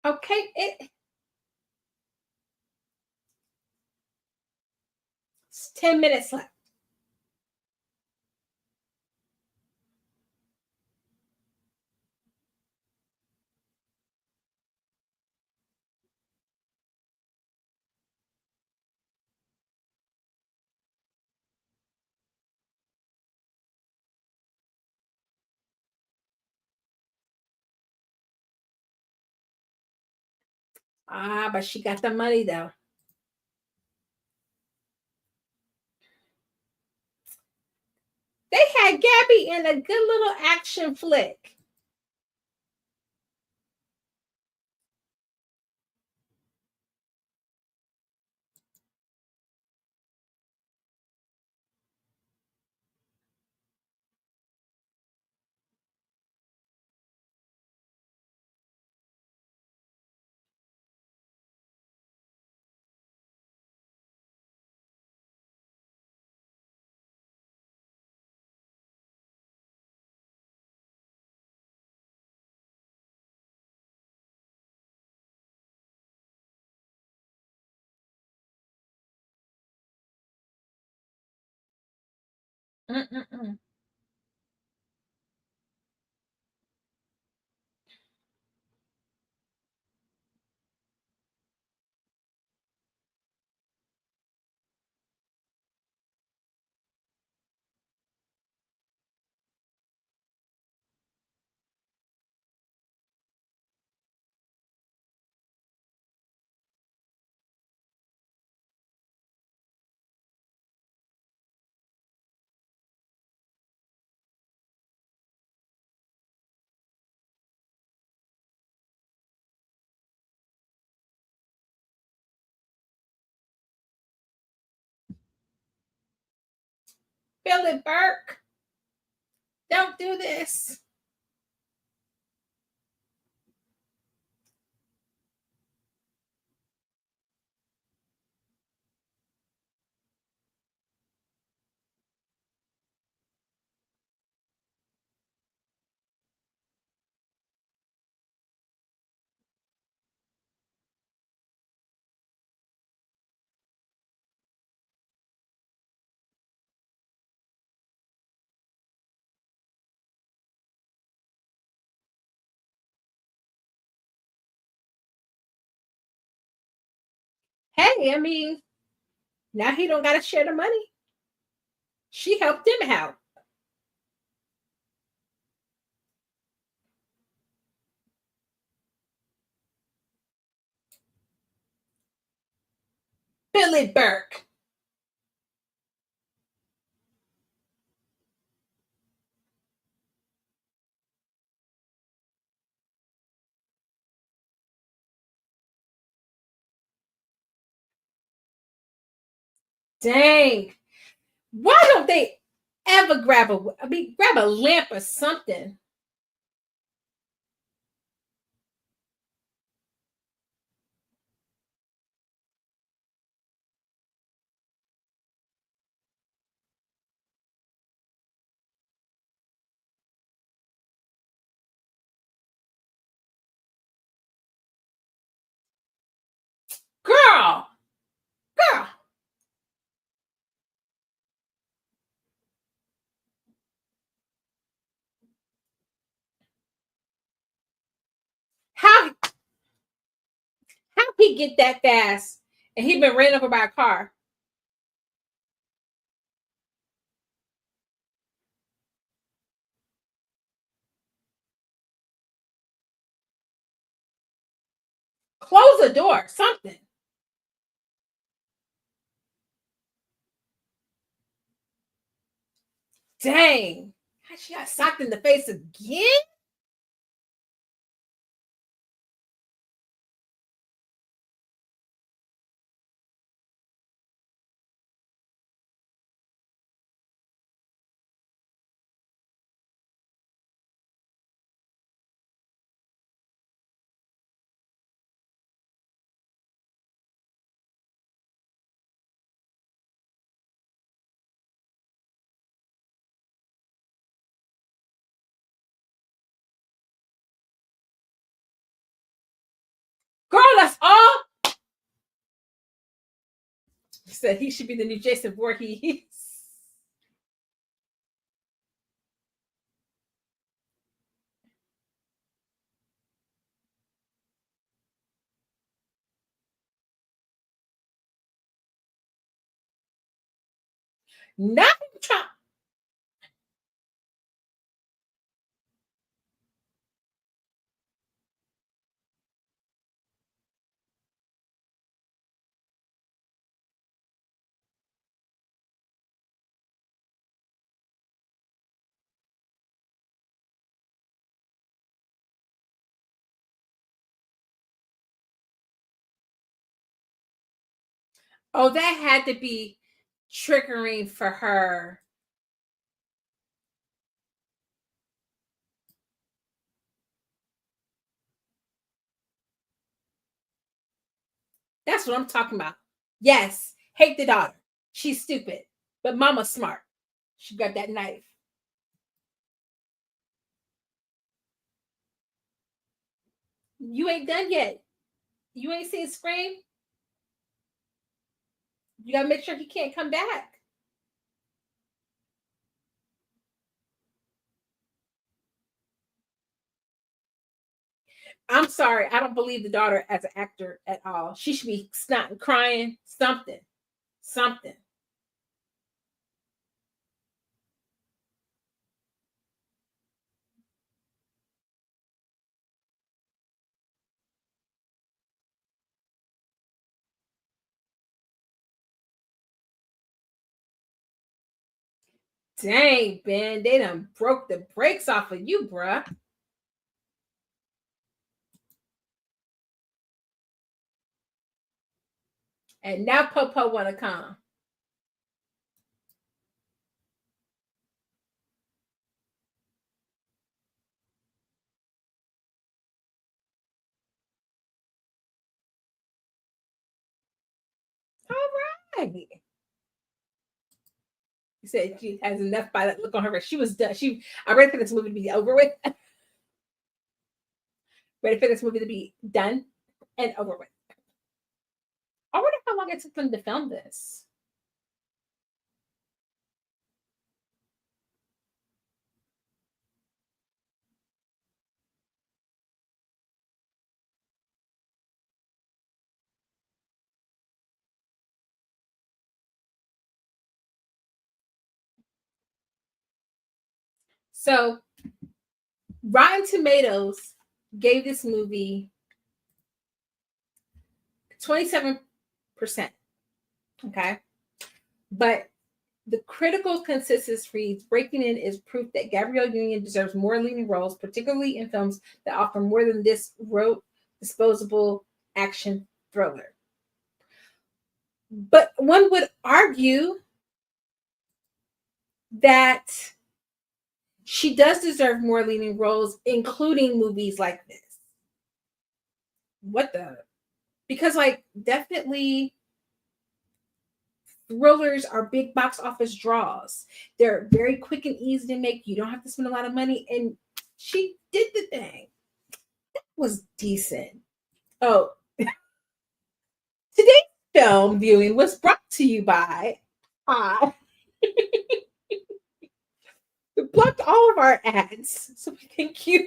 [SPEAKER 1] Okay, it's 10 minutes left. Ah, but she got the money though. They had Gabby in a good little action flick. Mm-mm-mm. Billy Burke, don't do this. Hey, I mean, now he don't gotta share the money. She helped him out. Billy Burke. Dang. Why don't they ever grab a lamp or something? Girl, girl. How he get that fast? And he been ran over by a car. Close the door, something. Dang. She got socked in the face again? Girl, that's all. He said he should be the new Jason Voorhees. Not Trump. Oh, that had to be triggering for her. That's what I'm talking about. Yes, hate the daughter. She's stupid, but mama's smart. She got that knife. You ain't done yet. You ain't seen Scream. You gotta make sure he can't come back. I'm sorry, I don't believe the daughter as an actor at all. She should be snotting, crying, something, something. Dang, Ben, they done broke the brakes off of you, bruh. And now Popo wanna come. All right. He said she has enough by that look on her face. She was done. I ready for this movie to be over with. Ready for this movie to be done and over with. I wonder how long it took them to film this. So Rotten Tomatoes gave this movie 27%. Okay. But the critical consensus reads Breaking In is proof that Gabrielle Union deserves more leading roles, particularly in films that offer more than this rote, disposable action thriller. But one would argue that she does deserve more leading roles, including movies like this. What the? Because, like, definitely thrillers are big box office draws. They're very quick and easy to make. You don't have to spend a lot of money. And she did the thing. That was decent. Oh, today's film viewing was brought to you by we blocked all of our ads. So thank you.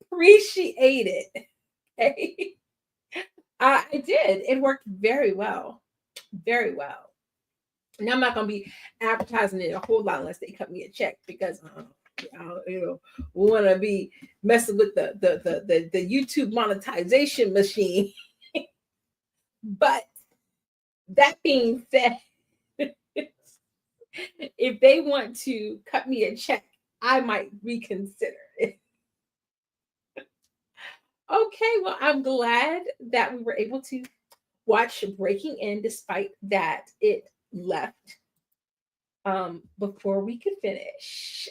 [SPEAKER 1] Appreciate it. Okay. I did. It worked very well. Very well. Now I'm not gonna be advertising it a whole lot unless they cut me a check because we want to be messing with the YouTube monetization machine. But that being said, if they want to cut me a check, I might reconsider it. Okay, well, I'm glad that we were able to watch Breaking In despite that it left before we could finish.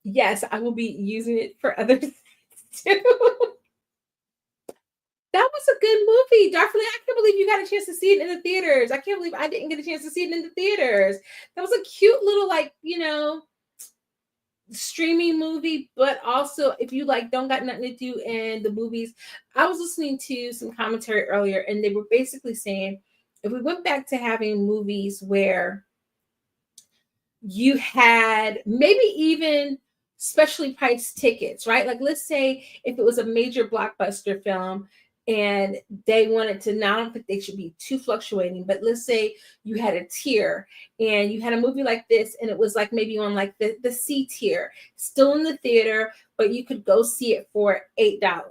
[SPEAKER 1] Yes, I will be using it for others too. That was a good movie. Definitely, I can't believe you got a chance to see it in the theaters. I can't believe I didn't get a chance to see it in the theaters. That was a cute little, like, streaming movie, but also if you like don't got nothing to do in the movies. I was listening to some commentary earlier, and they were basically saying if we went back to having movies where you had maybe even specially priced tickets, right? Like, let's say if it was a major blockbuster film and they wanted to, now I don't think they should be too fluctuating, but let's say you had a tier and you had a movie like this and it was like maybe on like the C tier, still in the theater, but you could go see it for $8.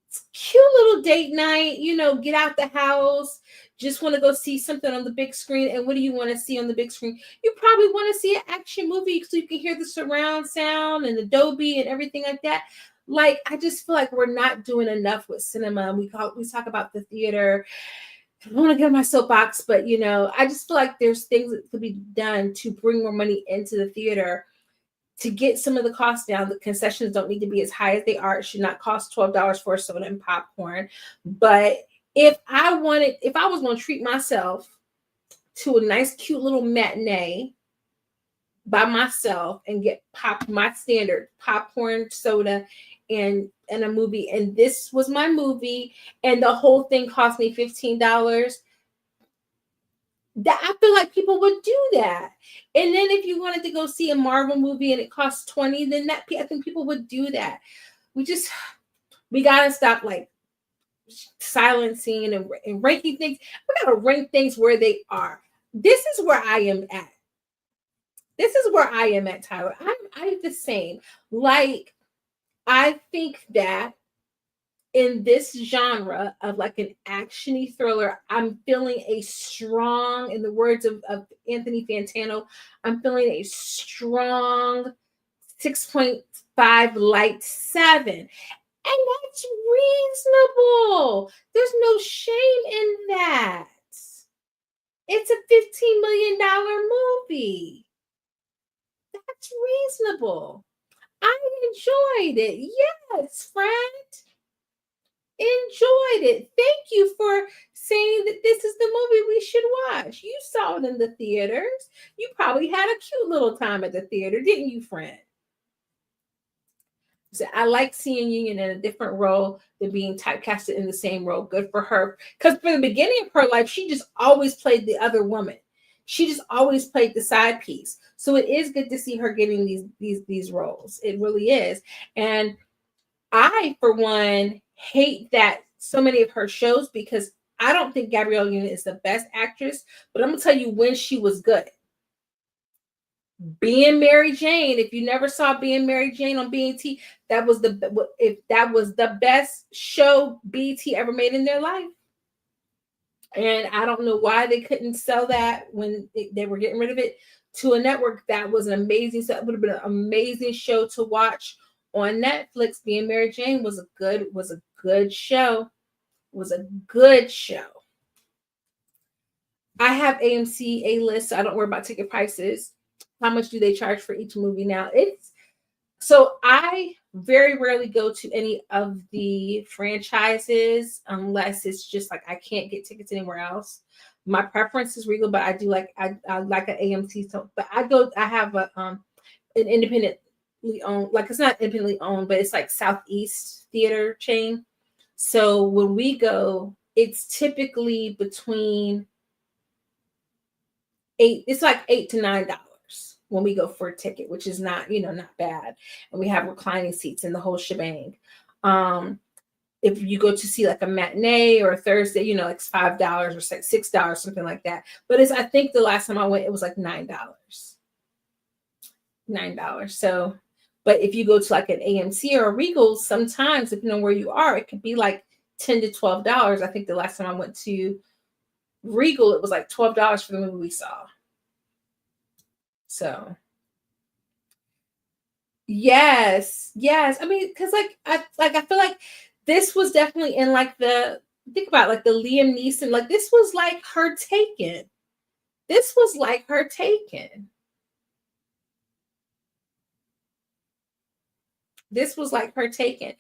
[SPEAKER 1] It's cute little date night, get out the house, just want to go see something on the big screen. And what do you want to see on the big screen? You probably want to see an action movie so you can hear the surround sound and the Dolby and everything like that. Like, I just feel like we're not doing enough with cinema. We talk about the theater. I don't want to get on my soapbox, but I just feel like there's things that could be done to bring more money into the theater to get some of the costs down. The concessions don't need to be as high as they are. It should not cost $12 for a soda and popcorn. But if I was going to treat myself to a nice, cute little matinee by myself and get my standard popcorn, soda, and a movie, and this was my movie, and the whole thing cost me $15, that I feel like people would do that. And then if you wanted to go see a Marvel movie and it costs $20, then I think people would do that. We gotta stop like silencing and ranking things. We gotta rank things where they are. This is where I am at. Tyler. I'm the same. Like, I think that in this genre of like an actiony thriller, I'm feeling a strong, in the words of Anthony Fantano, I'm feeling a strong 6.5 light 7. And that's reasonable. There's no shame in that. It's a $15 million movie. That's reasonable. I enjoyed it. Yes, friend. Enjoyed it. Thank you for saying that this is the movie we should watch. You saw it in the theaters. You probably had a cute little time at the theater, didn't you, friend? So I like seeing Union in a different role than being typecasted in the same role. Good for her. Because for the beginning of her life, she just always played the other woman. She just always played the side piece. So it is good to see her getting these roles. It really is. And I, for one, hate that so many of her shows, because I don't think Gabrielle Union is the best actress, but I'm gonna tell you when she was good. Being Mary Jane. If you never saw Being Mary Jane on BET, that was the best show BET ever made in their life. And I don't know why they couldn't sell that when they were getting rid of it to a network. That was an amazing. So it would have been an amazing show to watch on Netflix. Being Mary Jane was a good show. was a good show. I have AMC A-list, so I don't worry about ticket prices. How much do they charge for each movie now? So I very rarely go to any of the franchises unless it's just like I can't get tickets anywhere else. My preference is Regal, but I do like I like an AMC. So, but I have an independently owned, like it's not independently owned, but it's like Southeast theater chain. So when we go, it's typically between it's like $8 to $9 when we go for a ticket, which is not, not bad. And we have reclining seats in the whole shebang. If you go to see like a matinee or a Thursday, like $5 or $6, something like that. But I think the last time I went, it was like $9. So, but if you go to like an AMC or a Regal, sometimes depending on where you are, it could be like $10 to $12. I think the last time I went to Regal, it was like $12 for the movie we saw. So yes. I mean, because I feel like this was definitely in like think about like the Liam Neeson, like this was like her Taken. This was like her Taken. This was like her Taken.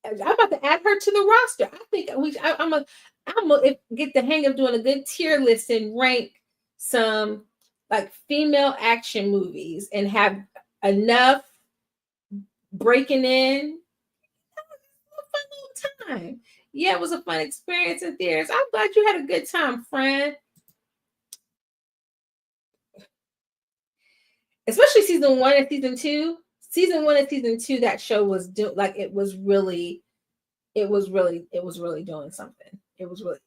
[SPEAKER 1] I'm about to add her to the roster. I think I'm gonna get the hang of doing a good tier list and rank some like female action movies and have enough breaking in. That was a fun little time. Yeah, it was a fun experience in theaters. I'm glad you had a good time, friend. Especially season 1 and season 2. Season 1 and season 2, that show was it was really doing something. It was really,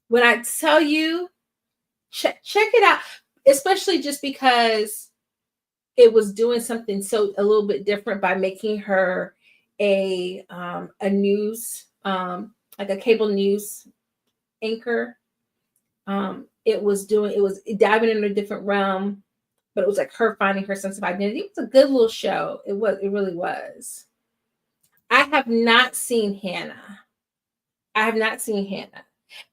[SPEAKER 1] when I tell you, check it out, especially just because it was doing something so a little bit different by making her a news, like a cable news anchor. It was diving in a different realm, but it was like her finding her sense of identity. It was a good little show. It really was. I have not seen Hannah. And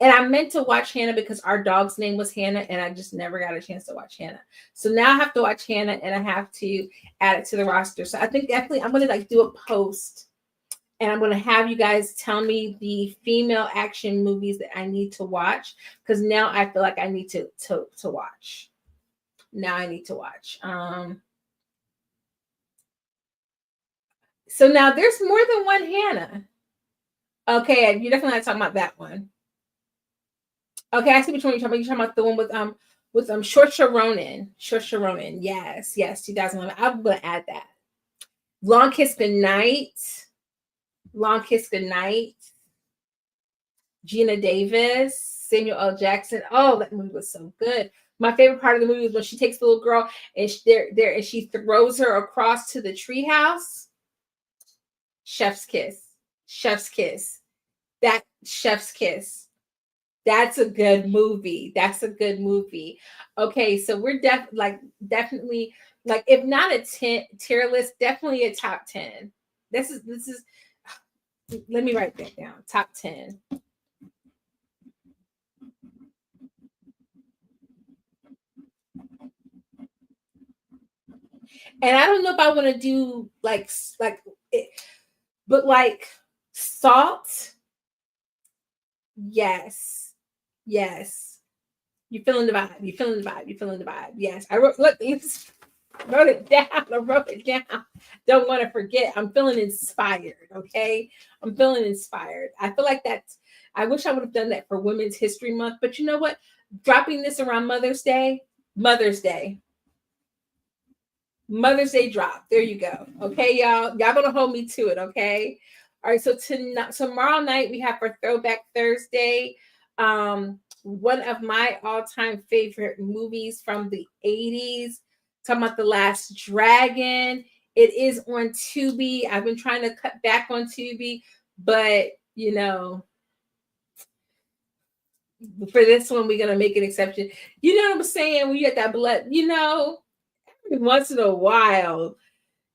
[SPEAKER 1] I meant to watch Hannah because our dog's name was Hannah, and I just never got a chance to watch Hannah. So now I have to watch Hannah, and I have to add it to the roster. So I think definitely I'm going to do a post, and I'm going to have you guys tell me the female action movies that I need to watch, because now I feel like I need to watch. Now I need to watch. So now there's more than one Hannah. Okay, you're definitely not talking about that one. Okay, I see which one you're talking about. You're talking about the one with Saoirse Ronan. Saoirse Ronan. Yes, 2011. I'm gonna add that. Long Kiss Goodnight. Gina Davis, Samuel L. Jackson. Oh, that movie was so good. My favorite part of the movie is when she takes the little girl and she throws her across to the treehouse. Chef's kiss. That Chef's kiss. That's a good movie. Okay, so we're definitely like, if not a tier list, definitely a top 10. This is. Let me write that down. Top 10. And I don't know if I want to do like it, but like Salt. Yes. You're feeling the vibe. Yes. I wrote it down. Don't want to forget. I'm feeling inspired. Okay. I'm feeling inspired. I feel like I wish I would have done that for Women's History Month, but you know what? Dropping this around Mother's Day drop. There you go. Okay, y'all gonna hold me to it. Okay. All right. So tomorrow night we have for Throwback Thursday. One of my all-time favorite movies from the 80s. Talking about The Last Dragon. It is on Tubi. I've been trying to cut back on Tubi, but for this one, we're gonna make an exception. You know what I'm saying? When you get that blood, every once in a while,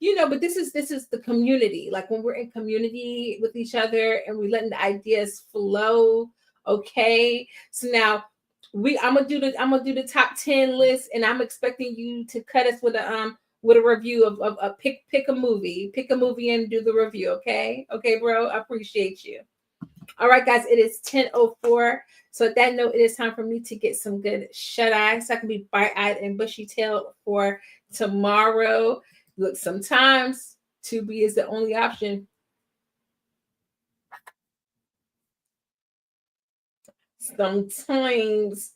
[SPEAKER 1] but this is the community. Like when we're in community with each other and we letting the ideas flow. Okay. So now I'm gonna do the top 10 list, and I'm expecting you to cut us with a review of a pick a movie. Pick a movie and do the review. Okay. Okay, bro. I appreciate you. All right, guys, it is 10:04. So at that note, it is time for me to get some good shut-eye so I can be bright-eyed and bushy-tailed for tomorrow. Look, sometimes Tubi is the only option. Sometimes.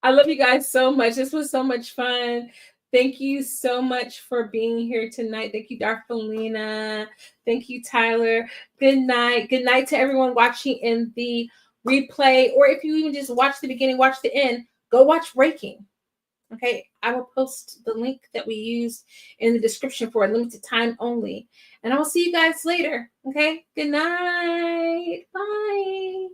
[SPEAKER 1] I love you guys so much. This was so much fun. Thank you so much for being here tonight. Thank you, Darfelina. Thank you, Tyler. Good night. Good night to everyone watching in the replay. Or if you even just watch the beginning, watch the end, go watch Breaking. Okay, I will post the link that we used in the description for a limited time only. And I will see you guys later. Okay, good night. Bye.